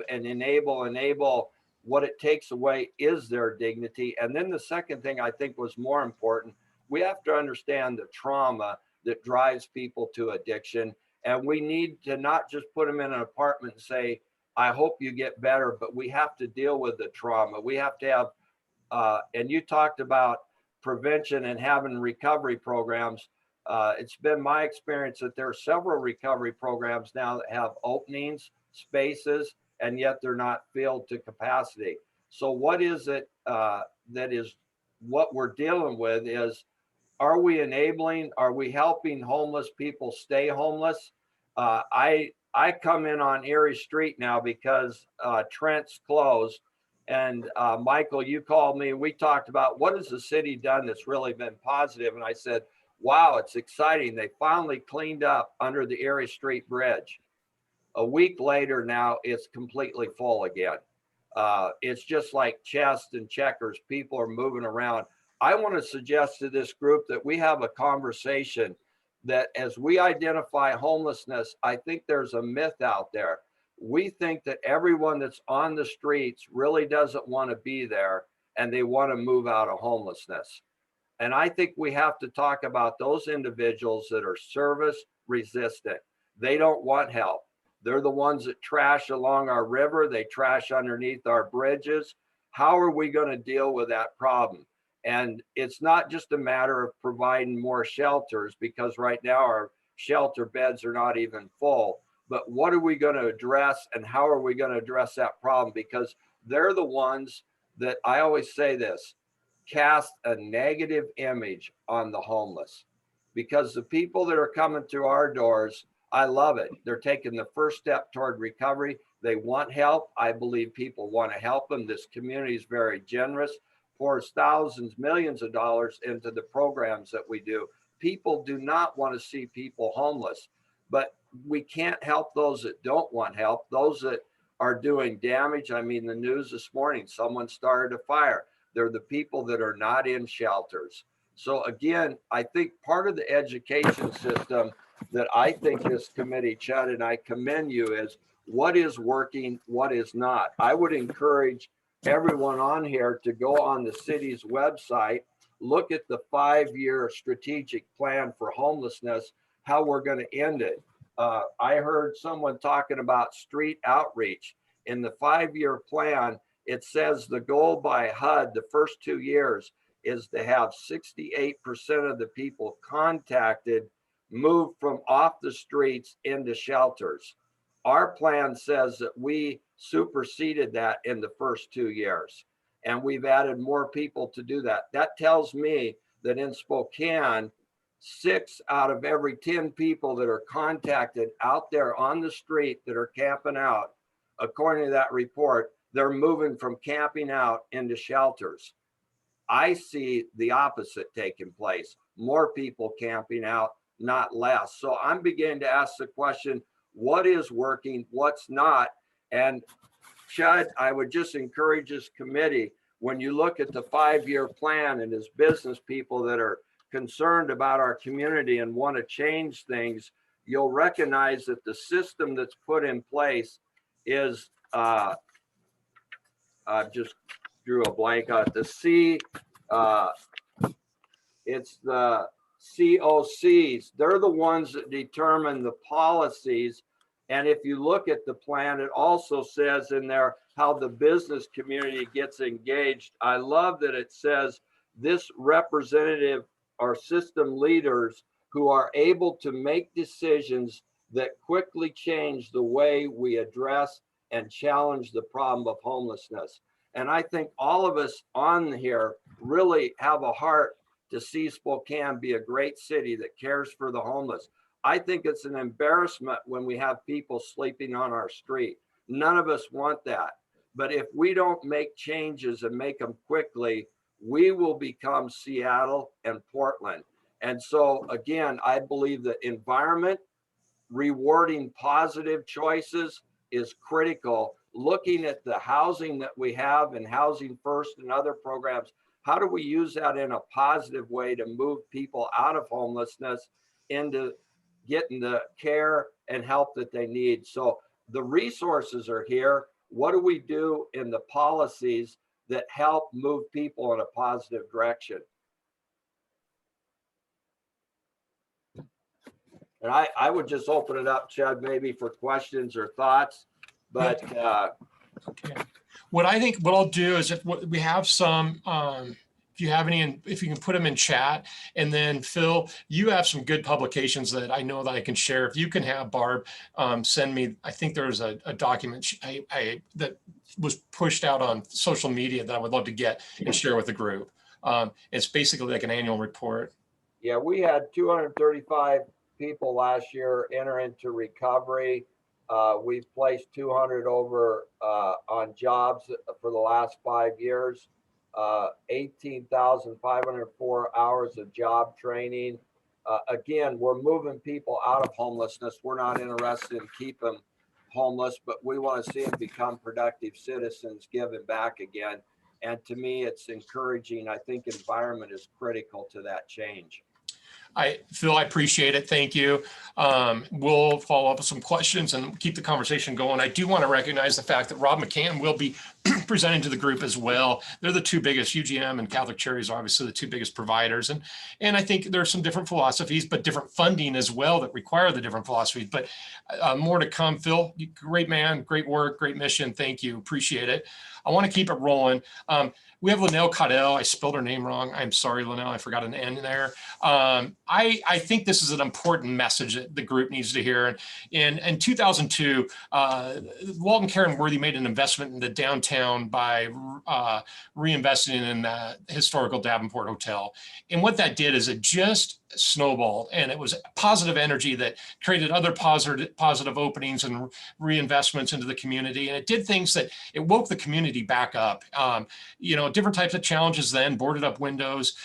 and enable, what it takes away is their dignity. And then the second thing I think was more important, we have to understand the trauma that drives people to addiction. And we need to not just put them in an apartment and say, I hope you get better, but we have to deal with the trauma. We have to have, and you talked about prevention and having recovery programs. It's been my experience that there are several recovery programs now that have openings, spaces, and yet they're not filled to capacity. So what is it that is what we're dealing with is, are we enabling, are we helping homeless people stay homeless? I come in on Erie Street now because Trent's closed. And Michael, you called me, we talked about what has the city done that's really been positive. And I said, wow, it's exciting. They finally cleaned up under the Erie Street Bridge. A week later now, it's completely full again. It's just like chess and checkers. People are moving around. I want to suggest to this group that we have a conversation that as we identify homelessness, I think there's a myth out there. We think that everyone that's on the streets really doesn't want to be there and they want to move out of homelessness. And I think we have to talk about those individuals that are service resistant. They don't want help. They're the ones that trash along our river. They trash underneath our bridges. How are we going to deal with that problem? And it's not just a matter of providing more shelters, because right now our shelter beds are not even full. But what are we going to address, and how are we going to address that problem? Because they're the ones that, I always say this, cast a negative image on the homeless. Because the people that are coming through our doors, I love it. They're taking the first step toward recovery. They want help. I believe people want to help them. This community is very generous, pours thousands, millions of dollars into the programs that we do. People do not want to see people homeless, but we can't help those that don't want help, those that are doing damage. I mean, the news this morning, someone started a fire. They're the people that are not in shelters. So again, I think part of the education system that I think this committee, Chad, and I commend you, is what is working, what is not. I would encourage everyone on here to go on the city's website, look at the 5-year strategic plan for homelessness, how we're going to end it. I heard someone talking about street outreach. In the 5-year plan, it says the goal by HUD the first 2 years is to have 68% of the people contacted move from off the streets into shelters. Our plan says that we superseded that in the first 2 years, and we've added more people to do that. That tells me that in Spokane, 6 out of every 10 people that are contacted out there on the street that are camping out, according to that report, they're moving from camping out into shelters. I see the opposite taking place. More people camping out, not less. So I'm beginning to ask the question, what is working, what's not? And Chad, I would just encourage this committee, when you look at the 5-year plan, and as business people that are concerned about our community and want to change things, you'll recognize that the system that's put in place is, I just drew a blank on it, it's the COCs. They're the ones that determine the policies. And if you look at the plan, it also says in there how the business community gets engaged. I love that it says this representative are system leaders who are able to make decisions that quickly change the way we address and challenge the problem of homelessness. And I think all of us on here really have a heart to see Spokane be a great city that cares for the homeless. I think it's an embarrassment when we have people sleeping on our street. None of us want that. But if we don't make changes and make them quickly, we will become Seattle and Portland. And so again, I believe that environment, rewarding positive choices is critical. Looking at the housing that we have and Housing First and other programs, how do we use that in a positive way to move people out of homelessness into getting the care and help that they need? So the resources are here. What do we do in the policies that help move people in a positive direction? And I would just open it up, Chad, maybe for questions or thoughts, but Okay. What I'll do is if we have some, if you have any, if you can put them in chat, and then Phil, you have some good publications that I know that I can share. If you can have Barb send me, I think there's a document that was pushed out on social media that I would love to get and share with the group. It's basically like an annual report. Yeah, we had 235 people last year enter into recovery. We've placed 200 over on jobs for the last 5 years, 18,504 hours of job training. Again, we're moving people out of homelessness. We're not interested in keeping them homeless, but we want to see them become productive citizens, giving back again. And to me, it's encouraging. I think environment is critical to that change. Phil, I appreciate it. Thank you. We'll follow up with some questions and keep the conversation going. I do want to recognize the fact that Rob McCann will be presenting to the group as well. They're the two biggest, UGM and Catholic Charities are obviously the two biggest providers. And I think there's some different philosophies, but different funding as well that require the different philosophies. But more to come. Phil, great man, great work, great mission. Thank you. Appreciate it. I want to keep it rolling. We have Lynnelle Caudill. I spelled her name wrong. I'm sorry, Lynnelle. I forgot an N there. I think this is an important message that the group needs to hear. In 2002, Walt and Karen Worthy made an investment in the downtown by reinvesting in the historical Davenport Hotel. And what that did is it just snowballed, and it was positive energy that created other positive openings and reinvestments into the community. And it did things that it woke the community back up. Different types of challenges then, boarded up windows,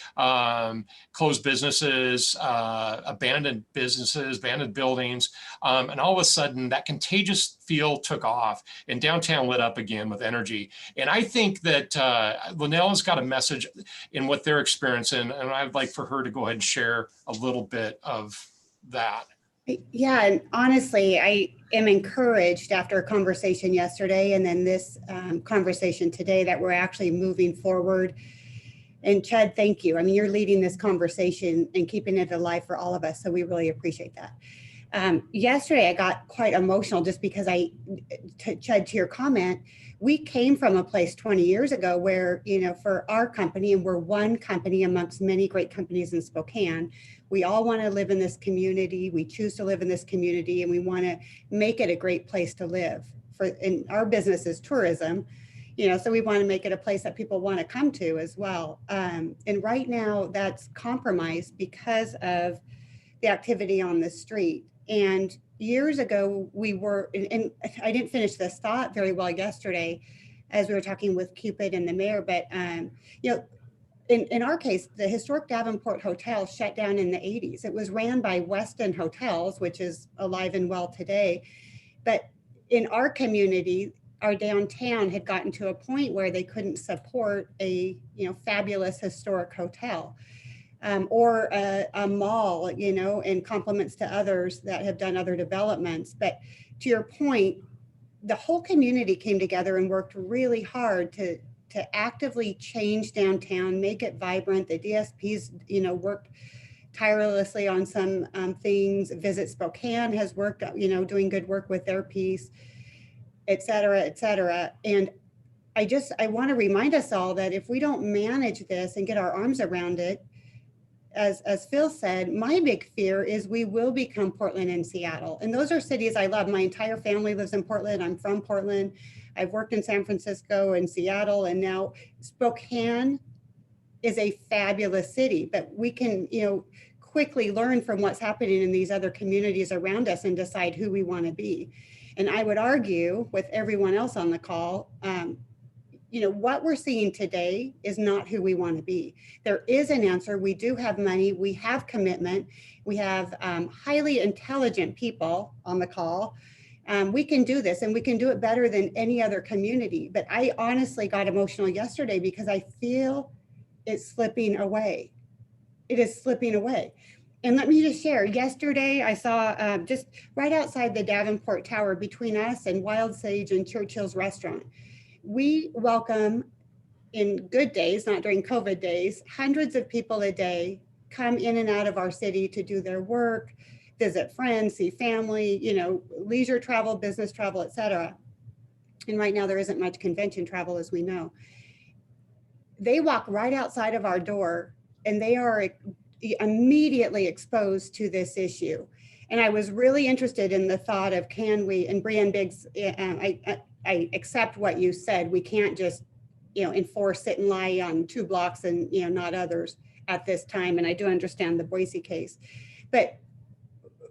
closed businesses, abandoned businesses, abandoned buildings. And all of a sudden that contagious feel took off and downtown lit up again with energy. And I think that Lynnelle has got a message in what they're experiencing. And I'd like for her to go ahead and share a little bit of that. Yeah, and honestly, I am encouraged after a conversation yesterday and then this conversation today that we're actually moving forward. And Chad, thank you. I mean, you're leading this conversation and keeping it alive for all of us. So we really appreciate that. Yesterday, I got quite emotional just because Chad, to your comment, we came from a place 20 years ago where, for our company, and we're one company amongst many great companies in Spokane, we all want to live in this community. We choose to live in this community, and we want to make it a great place to live. And our business is tourism, so we want to make it a place that people want to come to as well. And right now that's compromised because of the activity on the street. And years ago, we were, and I didn't finish this thought very well yesterday as we were talking with Cupid and the mayor, but in our case, the historic Davenport Hotel shut down in the 80s. It was ran by Weston Hotels, which is alive and well today. But in our community, our downtown had gotten to a point where they couldn't support a fabulous historic hotel. Or a mall, and compliments to others that have done other developments. But to your point, the whole community came together and worked really hard to actively change downtown, make it vibrant. The DSPs, worked tirelessly on some things. Visit Spokane has worked, doing good work with their piece, et cetera, et cetera. And I want to remind us all that if we don't manage this and get our arms around it, as Phil said, my big fear is we will become Portland and Seattle. And those are cities I love. My entire family lives in Portland. I'm from Portland. I've worked in San Francisco and Seattle, and now Spokane is a fabulous city, but we can, quickly learn from what's happening in these other communities around us and decide who we want to be. And I would argue with everyone else on the call, what we're seeing today is not who we want to be. There is an answer. We do have money. We have commitment. We have highly intelligent people on the call. We can do this, and we can do it better than any other community. But I honestly got emotional yesterday because I feel it's slipping away. It is slipping away. And let me just share, yesterday I saw just right outside the Davenport Tower between us and Wild Sage and Churchill's restaurant. We welcome, in good days, not during COVID days, hundreds of people a day come in and out of our city to do their work, visit friends, see family, leisure travel, business travel, et cetera. And right now there isn't much convention travel, as we know. They walk right outside of our door and they are immediately exposed to this issue. And I was really interested in the thought of, can we, and Breean Biggs, I accept what you said. We can't just, enforce sit and lie on 2 blocks and, not others at this time. And I do understand the Boise case. But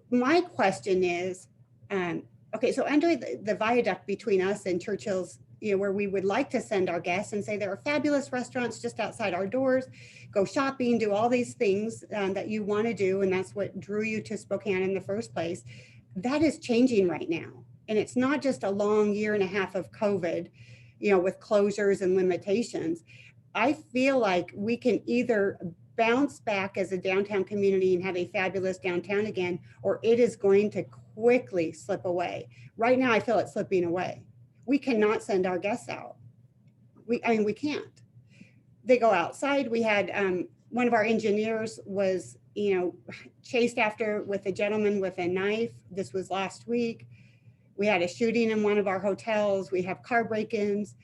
my question is, okay, so under the viaduct between us and Churchill's, where we would like to send our guests and say there are fabulous restaurants just outside our doors, go shopping, do all these things that you want to do. And that's what drew you to Spokane in the first place. That is changing right now. And it's not just a long 1.5 years of COVID, with closures and limitations. I feel like we can either bounce back as a downtown community and have a fabulous downtown again, or it is going to quickly slip away. Right now, I feel it slipping away. We cannot send our guests out. We can't. They go outside. We had one of our engineers was, chased after with a gentleman with a knife. This was last week. We had a shooting in one of our hotels. We have car break-ins.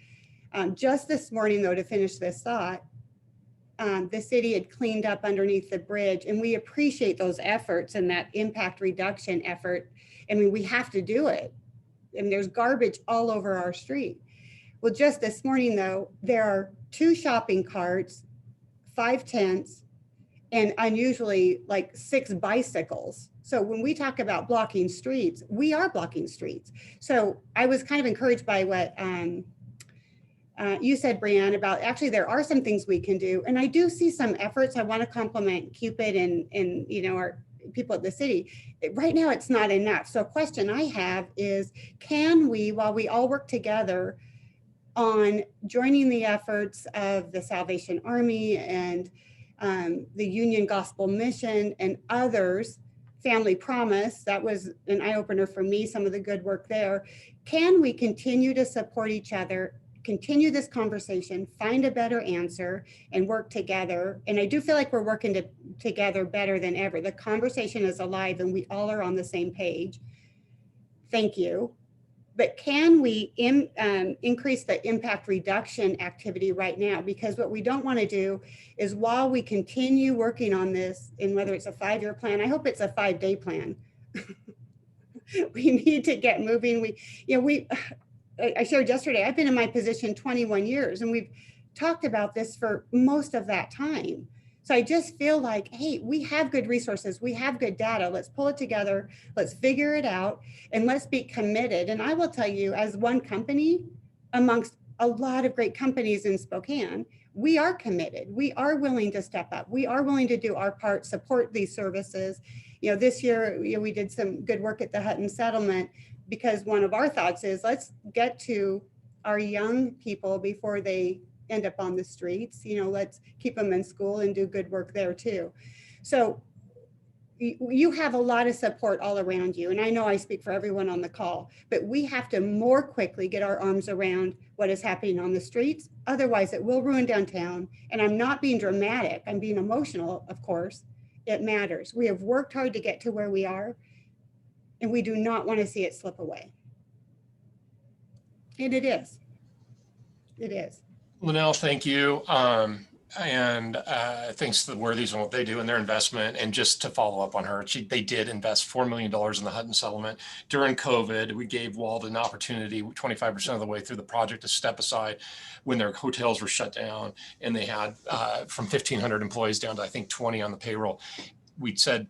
Just this morning, though, to finish this thought, the city had cleaned up underneath the bridge, and we appreciate those efforts and that impact reduction effort. I mean, we have to do it. And there's garbage all over our street. Well, just this morning, though, there are 2 shopping carts, 5 tents, and unusually like 6 bicycles. So when we talk about blocking streets, we are blocking streets. So I was kind of encouraged by what you said, Breean, about actually there are some things we can do. And I do see some efforts. I want to compliment Cupid and our people at the city. Right now, it's not enough. So a question I have is, can we, while we all work together on joining the efforts of the Salvation Army and the Union Gospel Mission and others, Family Promise, that was an eye-opener for me, some of the good work there. Can we continue to support each other, continue this conversation, find a better answer, and work together? And I do feel like we're working together better than ever. The conversation is alive and we all are on the same page. Thank you. But can we increase the impact reduction activity right now? Because what we don't want to do is, while we continue working on this, and whether it's a 5-year plan, I hope it's a 5-day plan. We need to get moving. I shared yesterday, I've been in my position 21 years and we've talked about this for most of that time. So I just feel like, hey, we have good resources. We have good data. Let's pull it together. Let's figure it out and let's be committed. And I will tell you, as one company amongst a lot of great companies in Spokane, we are committed. We are willing to step up. We are willing to do our part, support these services. This year, we did some good work at the Hutton Settlement, because one of our thoughts is, let's get to our young people before they end up on the streets. Let's keep them in school and do good work there too. So you have a lot of support all around you. And I know I speak for everyone on the call, but we have to more quickly get our arms around what is happening on the streets. Otherwise it will ruin downtown. And I'm not being dramatic. I'm being emotional, of course. It matters. We have worked hard to get to where we are, and we do not want to see it slip away. And it is. It is. Lynnelle, thank you. And thanks to the Worthies and what they do in their investment. And just to follow up on her, they did invest $4 million in the Hutton Settlement. During COVID, we gave Wald an opportunity 25% of the way through the project to step aside when their hotels were shut down. And they had from 1,500 employees down to, I think, 20 on the payroll. We said,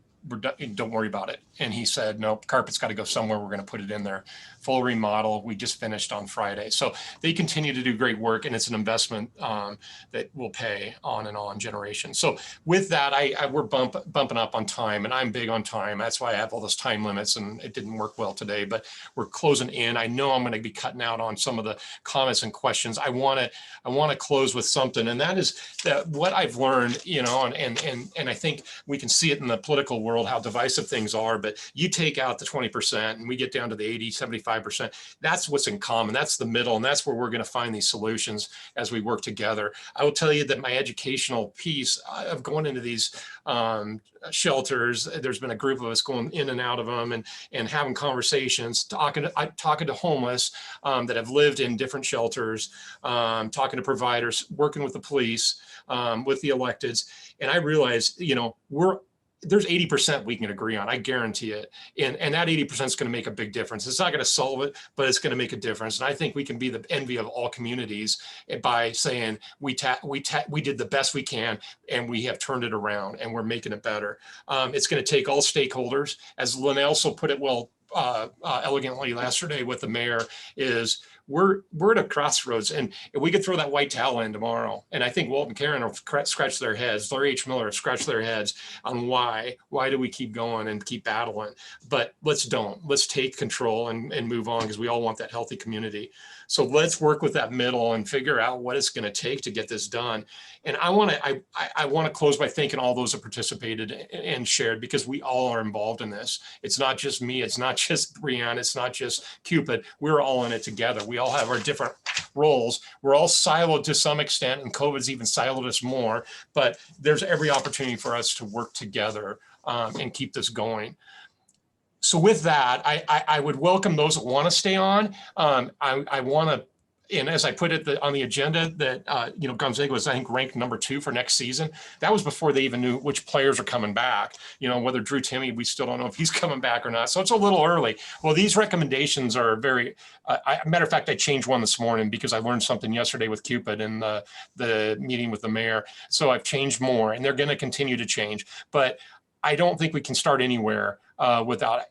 don't worry about it. And he said, no, carpet's got to go somewhere. We're going to put it in there. Full remodel. We just finished on Friday. So they continue to do great work, and it's an investment that will pay on and on generations. So with that, we're bumping up on time, and I'm big on time. That's why I have all those time limits, and it didn't work well today, but we're closing in. I know I'm going to be cutting out on some of the comments and questions. I want to close with something, and that is that what I've learned, and I think we can see it in the political world, how divisive things are, but you take out the 20% and we get down to the 80, 75%. That's what's in common. That's the middle. And that's where we're going to find these solutions as we work together. I will tell you that my educational piece of going into these shelters, there's been a group of us going in and out of them and having conversations, talking to homeless that have lived in different shelters, talking to providers, working with the police, with the electeds. And I realized, there's 80% we can agree on, I guarantee it. And that 80% is going to make a big difference. It's not going to solve it, but it's going to make a difference. And I think we can be the envy of all communities by saying we did the best we can, and we have turned it around, and we're making it better. It's going to take all stakeholders, as Lynnelle also put it well elegantly yesterday with the mayor is we're at a crossroads, and we could throw that white towel in tomorrow. And I think Walt and Karen will scratch their heads. Larry H. Miller will scratch their heads on why do we keep going and keep battling? But let's take control and move on, because we all want that healthy community. So let's work with that middle and figure out what it's going to take to get this done. And I want to close by thanking all those that participated and shared, because we all are involved in this. It's not just me. It's not just Breean. It's not just Cupid. We're all in it together. We all have our different roles. We're all siloed to some extent, and COVID's even siloed us more, but there's every opportunity for us to work together and keep this going. So with that, I would welcome those that want to stay on. I want to, and as I put it on the agenda, that Gonzaga was, I think, ranked #2 for next season. That was before they even knew which players are coming back. Whether Drew Timme, we still don't know if he's coming back or not. So it's a little early. Well, these recommendations are very. Matter of fact, I changed one this morning because I learned something yesterday with Cupid in the meeting with the mayor. So I've changed more, and they're going to continue to change. But I don't think we can start anywhere without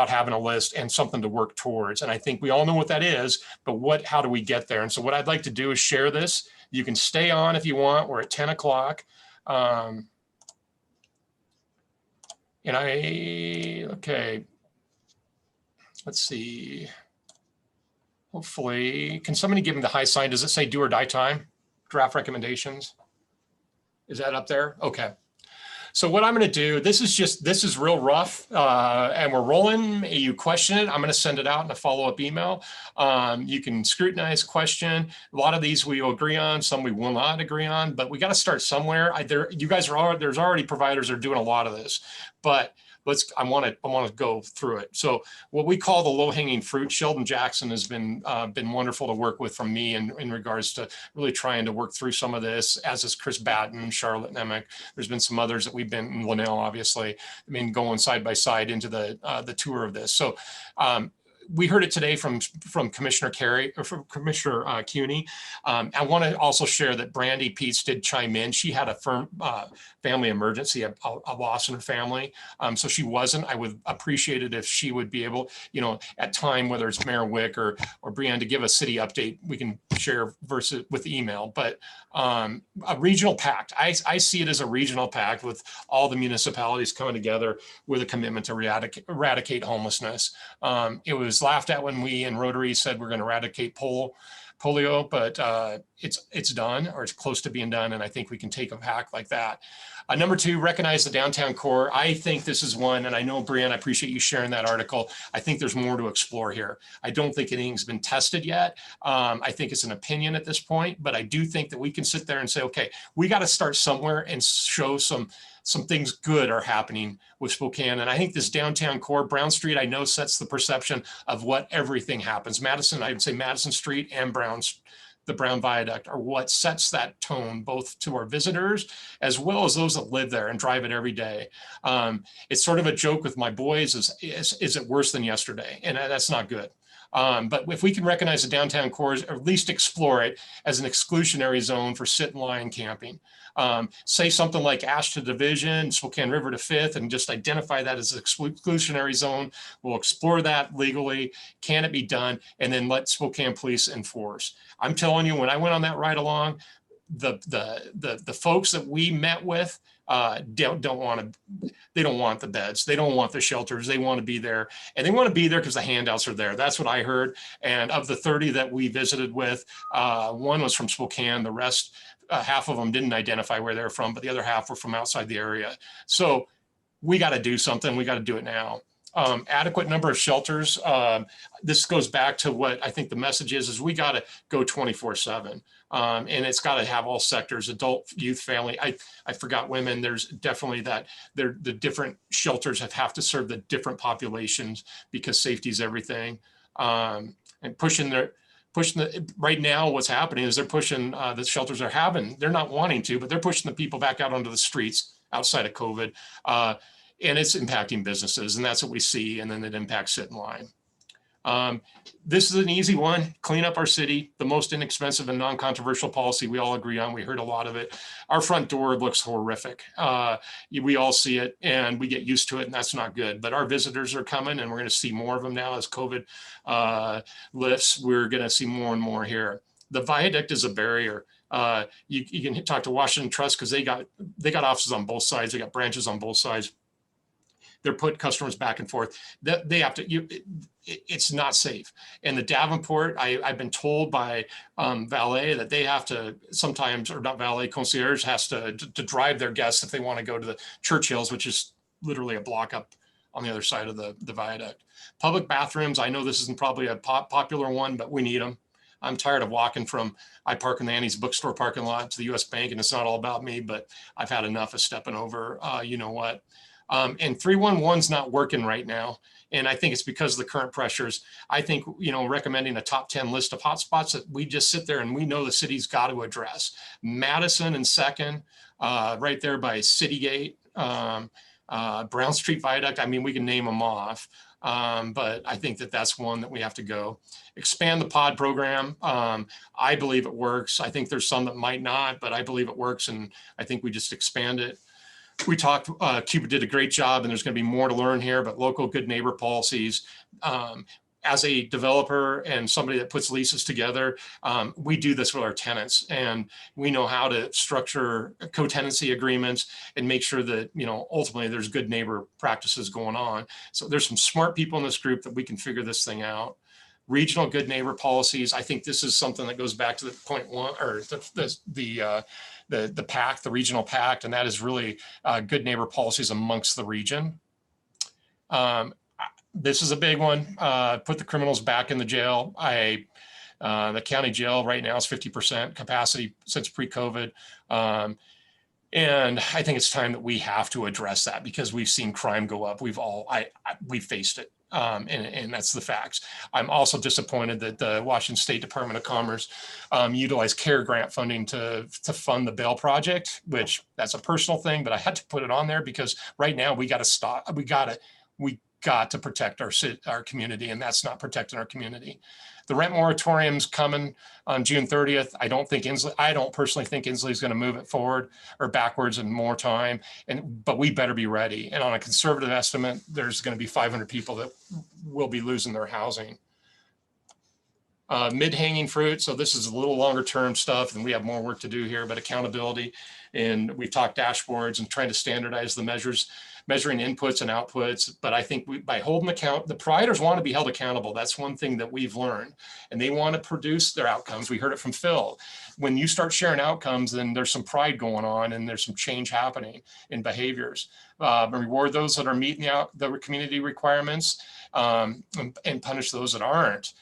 having a list and something to work towards. And I think we all know what that is, but how do we get there? And so what I'd like to do is share this. You can stay on if you want. We're at 10 o'clock. Okay, let's see. Hopefully, can somebody give me the high sign? Does it say do or die time? Draft recommendations? Is that up there? Okay. So what I'm going to do, this is real rough, and we're rolling. You question it, I'm going to send it out in a follow-up email. You can scrutinize, question. A lot of these we will agree on, some we will not agree on, but we got to start somewhere. There's already providers that are doing a lot of this, but I want to go through it. So what we call the low-hanging fruit, Sheldon Jackson has been wonderful to work with from me in regards to really trying to work through some of this, as is Chris Batten, Charlotte Nemec. There's been some others that we've been, Lynnelle, obviously, going side by side into the tour of this. So we heard it today from Commissioner Kuney. I want to also share that Brandi Peetz did chime in. She had a family emergency, a loss in her family. So she wasn't. I would appreciate it if she would be able, at time, whether it's Mayor Wick or Breean, to give a city update, we can share versus with email. But a regional pact. I see it as a regional pact with all the municipalities coming together with a commitment to eradicate homelessness. It was laughed at when we in Rotary said we're going to eradicate polio, but it's done, or it's close to being done, and I think we can take a pact like that. Number 2, recognize the downtown core. I think this is one, and I know, Breean, I appreciate you sharing that article. I think there's more to explore here. I don't think anything's been tested yet. I think it's an opinion at this point, but I do think that we can sit there and say, okay, we got to start somewhere and show some things good are happening with Spokane. And I think this downtown core, Brown Street, I know sets the perception of what everything happens. Madison, I would say Madison Street and the Brown Viaduct are what sets that tone, both to our visitors as well as those that live there and drive it every day. It's sort of a joke with my boys, is it worse than yesterday? And that's not good. But if we can recognize the downtown core, or at least explore it as an exclusionary zone for sit and lie and camping. Say something like Ash to Division, Spokane River to 5th, and just identify that as an exclusionary zone. We'll explore that legally. Can it be done? And then let Spokane Police enforce. I'm telling you, when I went on that ride along, the folks that we met with don't want the beds. They don't want the shelters. They want to be there, and they want to be there because the handouts are there. That's what I heard. And of the 30 that we visited with, one was from Spokane. The rest, half of them didn't identify where they're from, but the other half were from outside the area. So we got to do something. We got to do it now. Adequate number of shelters. This goes back to what I think the message is we got to go 24/7. And it's got to have all sectors, adult, youth, family. I forgot women. There's definitely that the different shelters have to serve the different populations because safety is everything. And right now, what's happening is they're pushing the shelters they're not wanting to, but they're pushing the people back out onto the streets outside of COVID. And it's impacting businesses, and that's what we see. And then it impacts sit and lie. This is an easy one. Clean up our city, the most inexpensive and non-controversial policy we all agree on. We heard a lot of it. Our front door looks horrific. We all see it and we get used to it, and that's not good. But our visitors are coming, and we're going to see more of them now as COVID lifts. We're going to see more and more here. The viaduct is a barrier. You can talk to Washington Trust because they got offices on both sides. They got branches on both sides. They're putting customers back and forth. They have to. It's not safe. And the Davenport, I've been told by valet that they have to sometimes, or not valet, concierge has to drive their guests if they want to go to the Churchill's, which is literally a block up on the other side of the viaduct. Public bathrooms. I know this isn't probably a popular one, but we need them. I'm tired of walking from, I park in the Annie's bookstore parking lot to the US Bank, and it's not all about me, but I've had enough of stepping over, you know what. And 311's not working right now. And I think it's because of the current pressures. I think, you know, recommending a top 10 list of hotspots that we just sit there and we know the city's got to address. Madison and Second, right there by Citygate, Brown Street Viaduct. I mean, we can name them off. But I think that that's one that we have to go. Expand the pod program. I believe it works. I think there's some that might not, but I believe it works. And I think we just expand it. We talked, Cupid did a great job, and there's going to be more to learn here, but local good neighbor policies. As a developer and somebody that puts leases together, we do this with our tenants, and we know how to structure co-tenancy agreements and make sure that, you know, ultimately there's good neighbor practices going on. So there's some smart people in this group that we can figure this thing out. Regional good neighbor policies. I think this is something that goes back to the point one, or the pact, the regional pact, and that is really good neighbor policies amongst the region. This is a big one. Put the criminals back in the jail. The county jail right now is 50% capacity since pre-COVID. And I think it's time that we have to address that because we've seen crime go up. We've faced it. And that's the facts. I'm also disappointed that the Washington State Department of Commerce utilized CARE grant funding to fund the bail project, which that's a personal thing, but I had to put it on there because right now we got to stop. We got to protect our community, and that's not protecting our community. The rent moratorium's coming on June 30th. I don't personally think Inslee is going to move it forward or backwards in more time. But we better be ready. And on a conservative estimate, there's going to be 500 people that will be losing their housing. Mid-hanging fruit. So this is a little longer term stuff, and we have more work to do here, but accountability. And we've talked dashboards and trying to standardize the measuring inputs and outputs. But I think by holding account, the providers want to be held accountable. That's one thing that we've learned, and they want to produce their outcomes. We heard it from Phil. When you start sharing outcomes, then there's some pride going on and there's some change happening in behaviors. Reward those that are meeting the community requirements and punish those that aren't.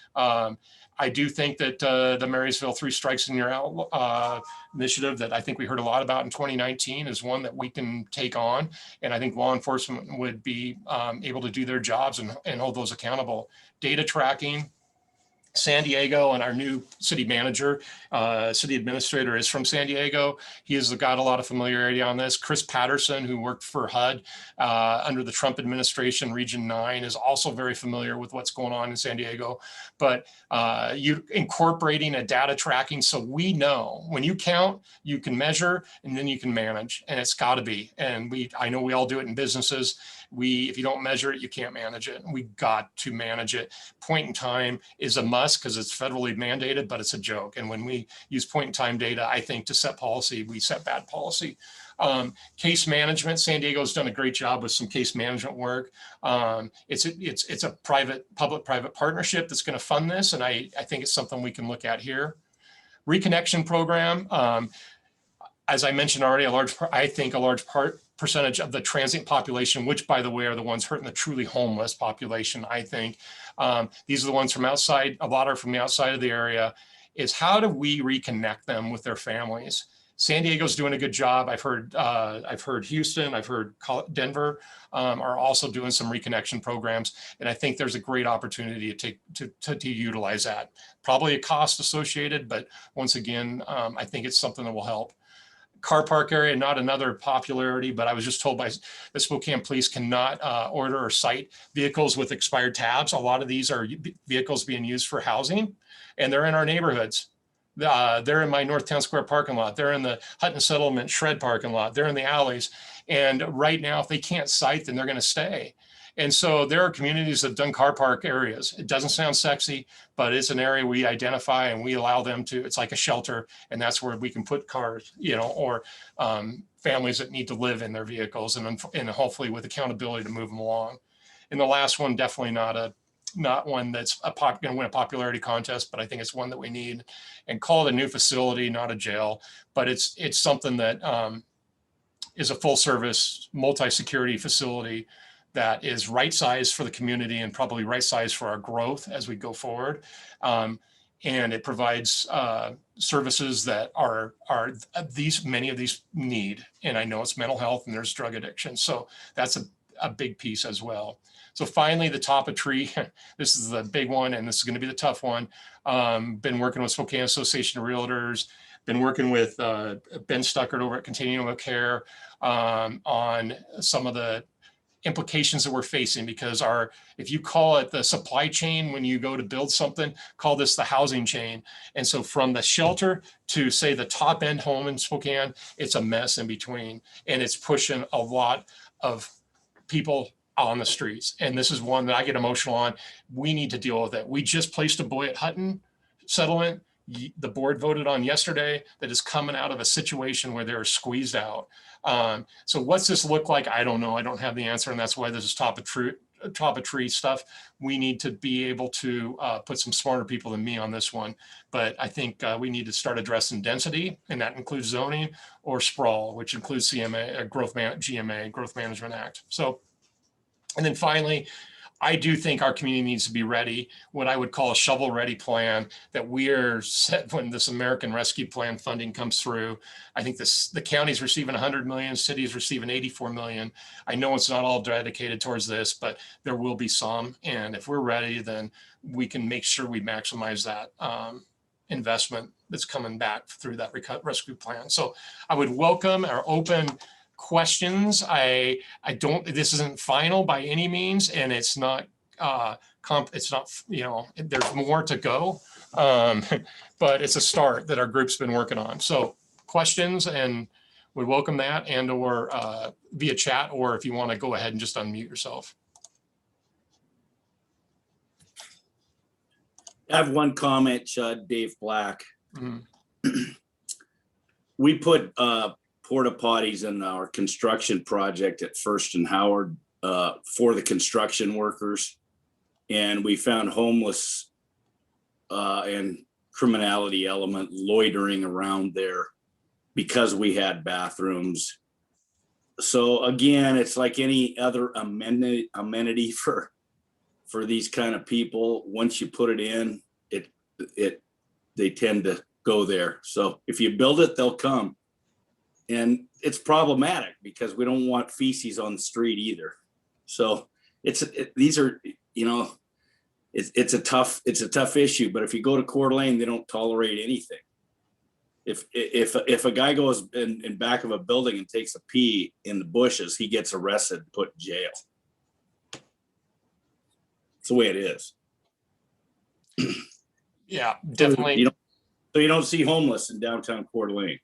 I do think that the Marysville 3 Strikes and You're Out initiative that I think we heard a lot about in 2019 is one that we can take on. And I think law enforcement would be able to do their jobs and hold those accountable. Data tracking. San Diego, and our new city manager, city administrator is from San Diego. He has got a lot of familiarity on this. Chris Patterson, who worked for HUD under the Trump administration, Region 9, is also very familiar with what's going on in San Diego. But you incorporating a data tracking so we know when you count, you can measure, and then you can manage, and it's got to be. And I know we all do it in businesses. If you don't measure it, you can't manage it. We got to manage it. Point in time is a must because it's federally mandated, but it's a joke. And when we use point in time data, I think to set policy, we set bad policy. Case management, San Diego's done a great job with some case management work. It's a public-private partnership that's going to fund this, and I think it's something we can look at here. Reconnection program. As I mentioned already, a large percentage of the transient population, which by the way are the ones hurting the truly homeless population, I think. These are the ones from outside, a lot are from the outside of the area, is how do we reconnect them with their families? San Diego's doing a good job. I've heard Houston, I've heard Denver are also doing some reconnection programs. And I think there's a great opportunity to utilize that. Probably a cost associated, but once again, I think it's something that will help. car park area, not another popularity, but I was just told by the Spokane police cannot order or cite vehicles with expired tabs. A lot of these are vehicles being used for housing, and they're in our neighborhoods. They're in my Northtown Square parking lot. They're in the Hutton Settlement Shred parking lot. They're in the alleys. And right now, if they can't cite, then they're going to stay. And so there are communities that have done car park areas. It doesn't sound sexy, but it's an area we identify and we allow them to, it's like a shelter. And that's where we can put cars, or families that need to live in their vehicles, and hopefully with accountability to move them along. And the last one, definitely not one that's going to win a popularity contest, but I think it's one that we need, and call it a new facility, not a jail, but it's something that is a full service, multi-security facility that is right sized for the community and probably right sized for our growth as we go forward. And it provides services that are many of these need. And I know it's mental health and there's drug addiction. So that's a big piece as well. So finally, the top of tree, this is the big one, and this is going to be the tough one. Been working with Spokane Association of Realtors, been working with Ben Stuckert over at Continuum of Care on some of the implications that we're facing, because if you call it the supply chain when you go to build something, call this the housing chain. And so from the shelter to, say, the top end home in Spokane, it's a mess in between, and it's pushing a lot of people on the streets. And this is one that I get emotional on. We need to deal with it. We just placed a boy at Hutton Settlement. The board voted on yesterday that is coming out of a situation where they're squeezed out. So what's this look like? I don't know. I don't have the answer. And that's why this is top of tree stuff. We need to be able to put some smarter people than me on this one. But I think we need to start addressing density, and that includes zoning, or sprawl, which includes GMA, Growth Management Act. So, and then finally, I do think our community needs to be ready, what I would call a shovel-ready plan, that we're set when this American Rescue Plan funding comes through. I think the county's receiving 100 million, city's receiving 84 million. I know it's not all dedicated towards this, but there will be some. And if we're ready, then we can make sure we maximize that investment that's coming back through that rescue plan. So I would welcome or open questions. I don't, this isn't final by any means, and it's not it's not, there's more to go, but it's a start that our group's been working on. So questions, and we welcome that, and or via chat, or if you want to go ahead and just unmute yourself. I have one comment, Chud, Dave Black. Mm-hmm. We put porta potties in our construction project at First and Howard for the construction workers. And we found homeless and criminality element loitering around there because we had bathrooms. So again, it's like any other amenity for these kind of people. Once you put it in, they tend to go there. So if you build it, they'll come. And it's problematic because we don't want feces on the street either. So it's a tough issue. But if you go to Coeur d'Alene, they don't tolerate anything. If a guy goes in back of a building and takes a pee in the bushes, he gets arrested and put in jail. It's the way it is. Yeah, definitely. So you don't see homeless in downtown Coeur d'Alene.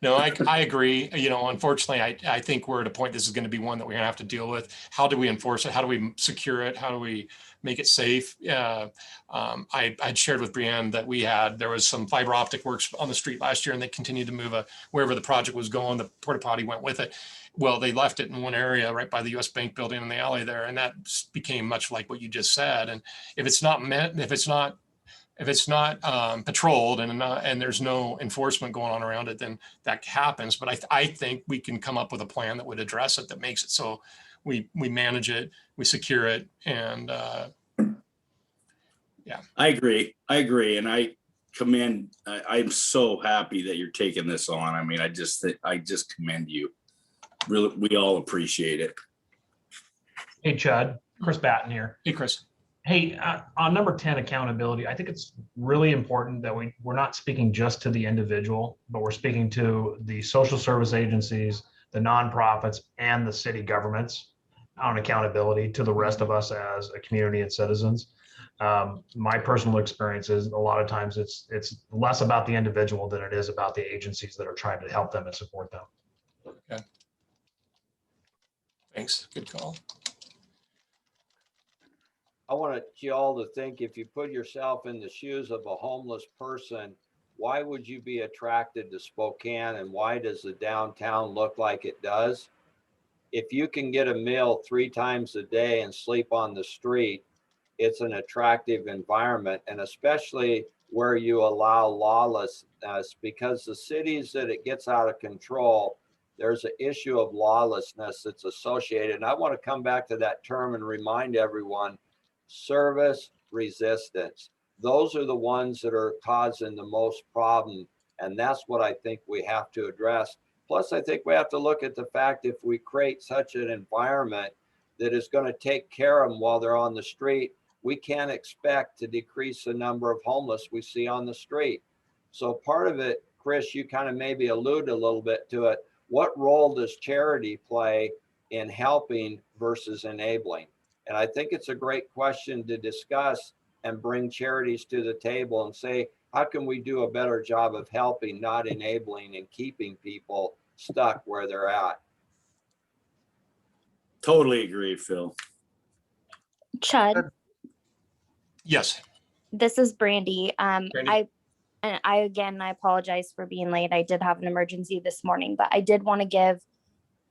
No, I agree. Unfortunately, I think we're at a point, this is going to be one that we're going to have to deal with. How do we enforce it? How do we secure it? How do we make it safe? I'd shared with Breean that there was some fiber optic works on the street last year, and they continued to move wherever the project was going, the porta potty went with it. Well, they left it in one area right by the US Bank building in the alley there. And that became much like what you just said. And if it's not patrolled and there's no enforcement going on around it, then that happens. But I think we can come up with a plan that would address it, that makes it so we manage it, we secure it, and yeah. I agree. And I'm so happy that you're taking this on. I mean, I just commend you. Really, we all appreciate it. Hey, Chud, Chris Batten here. Hey, Chris. Hey, on number 10, accountability, I think it's really important that we're not speaking just to the individual, but we're speaking to the social service agencies, the nonprofits, and the city governments on accountability to the rest of us as a community and citizens. My personal experience is a lot of times it's less about the individual than it is about the agencies that are trying to help them and support them. Okay. Thanks. Good call. I want you all to think, if you put yourself in the shoes of a homeless person, why would you be attracted to Spokane, and why does the downtown look like it does? If you can get a meal 3 times a day and sleep on the street, it's an attractive environment, and especially where you allow lawlessness, because the cities that it gets out of control, there's an issue of lawlessness that's associated. And I want to come back to that term and remind everyone, service resistance. Those are the ones that are causing the most problem. And that's what I think we have to address. Plus, I think we have to look at the fact, if we create such an environment that is going to take care of them while they're on the street, we can't expect to decrease the number of homeless we see on the street. So part of it, Chris, you kind of maybe allude a little bit to it. What role does charity play in helping versus enabling? And I think it's a great question to discuss and bring charities to the table and say, how can we do a better job of helping, not enabling, and keeping people stuck where they're at? Totally agree, Phil. Chud, Yes. this is Brandi. Brandi. I apologize for being late. I did have an emergency this morning, but I did want to give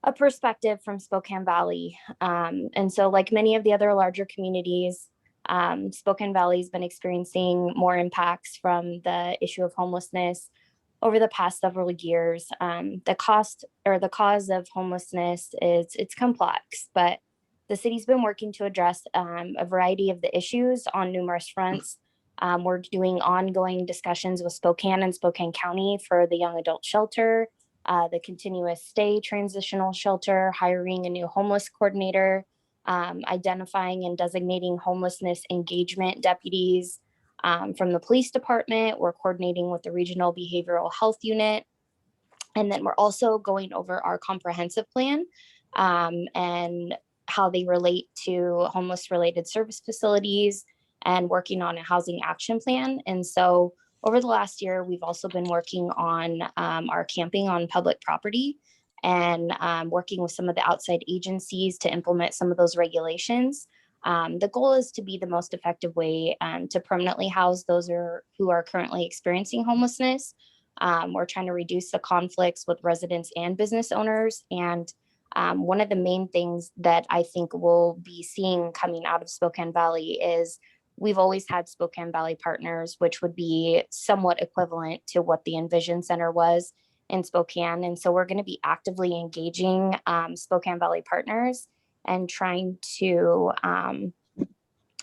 a perspective from Spokane Valley. And so, like many of the other larger communities, Spokane Valley has been experiencing more impacts from the issue of homelessness over the past several years. The cause of homelessness it's complex, but the city's been working to address a variety of the issues on numerous fronts. We're doing ongoing discussions with Spokane and Spokane County for the young adult shelter, the continuous stay transitional shelter, hiring a new homeless coordinator, identifying and designating homelessness engagement deputies from the police department. We're coordinating with the regional behavioral health unit. And then we're also going over our comprehensive plan and how they relate to homeless related service facilities, and working on a housing action plan. And so over the last year, we've also been working on our camping on public property, and working with some of the outside agencies to implement some of those regulations. The goal is to be the most effective way to permanently house those who are currently experiencing homelessness. We're trying to reduce the conflicts with residents and business owners. And one of the main things that I think we'll be seeing coming out of Spokane Valley is we've always had Spokane Valley Partners, which would be somewhat equivalent to what the Envision Center was in Spokane. And so we're going to be actively engaging Spokane Valley Partners and trying to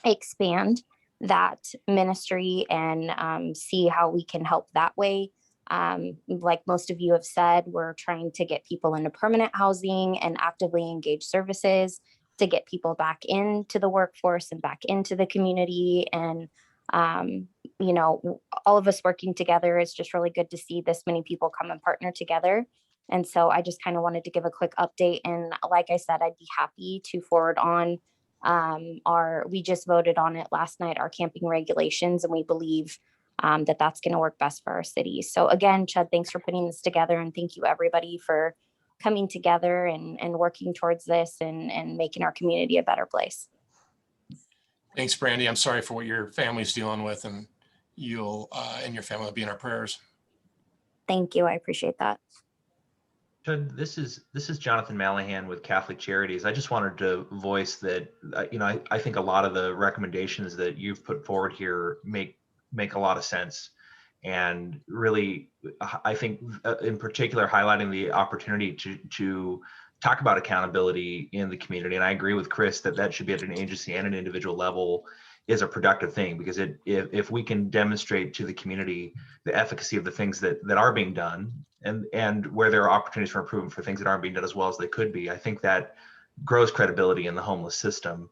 expand that ministry and see how we can help that way. Like most of you have said, we're trying to get people into permanent housing and actively engage services to get people back into the workforce and back into the community. And, you know, all of us working together, it's just really good to see this many people come and partner together. And so I just kind of wanted to give a quick update. And like I said, I'd be happy to forward on we just voted on it last night, our camping regulations, and we believe that that's going to work best for our city. So again, Chud, thanks for putting this together, and thank you everybody for coming together and working towards this and making our community a better place. Thanks, Brandi. I'm sorry for what your family's dealing with, and you'll and your family will be in our prayers. Thank you. I appreciate that. This is Jonathan Mallahan with Catholic Charities. I just wanted to voice that, I think a lot of the recommendations that you've put forward here make a lot of sense. And really, I think in particular, highlighting the opportunity to talk about accountability in the community. And I agree with Chris that should be at an agency and an individual level is a productive thing, because if we can demonstrate to the community the efficacy of the things that are being done and where there are opportunities for improvement for things that aren't being done as well as they could be, I think that grows credibility in the homeless system.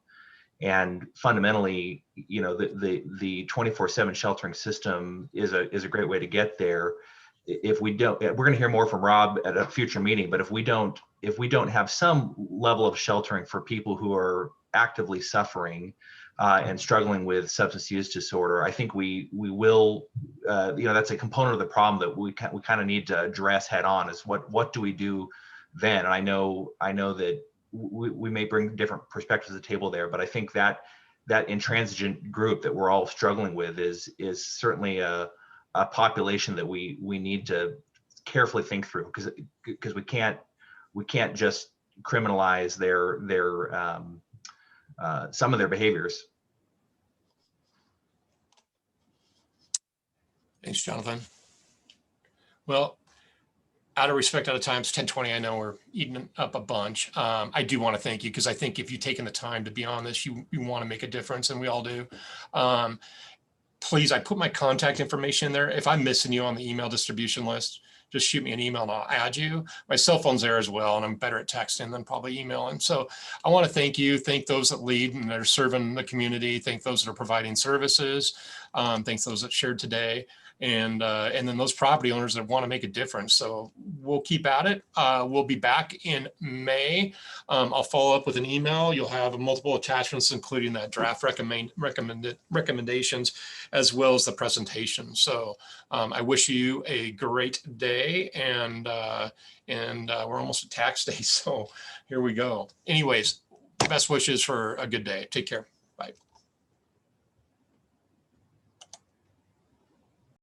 And fundamentally, you know, the 24/7 sheltering system is a great way to get there. If we don't, we're going to hear more from Rob at a future meeting, but if we don't have some level of sheltering for people who are actively suffering and struggling with substance use disorder, I think we will, you know, that's a component of the problem that we kind of need to address head on, is what do we do then? And I know that we may bring different perspectives to the table there, but I think that intransigent group that we're all struggling with is certainly a population that we need to carefully think through, because we can't just criminalize their some of their behaviors. Thanks, Jonathan. Well, out of respect, out of time, it's 10:20. I know we're eating up a bunch. I do want to thank you, because I think if you've taken the time to be on this, you want to make a difference, and we all do. Please, I put my contact information in there. If I'm missing you on the email distribution list, just shoot me an email and I'll add you. My cell phone's there as well, and I'm better at texting than probably emailing. So I want to thank you. Thank those that lead and that are serving the community. Thank those that are providing services. Thanks those that shared today. And then those property owners that want to make a difference. So we'll keep at it. We'll be back in May. I'll follow up with an email. You'll have multiple attachments, including that draft recommendations, as well as the presentation. So I wish you a great day, and we're almost at tax day. So here we go. Anyways, best wishes for a good day. Take care.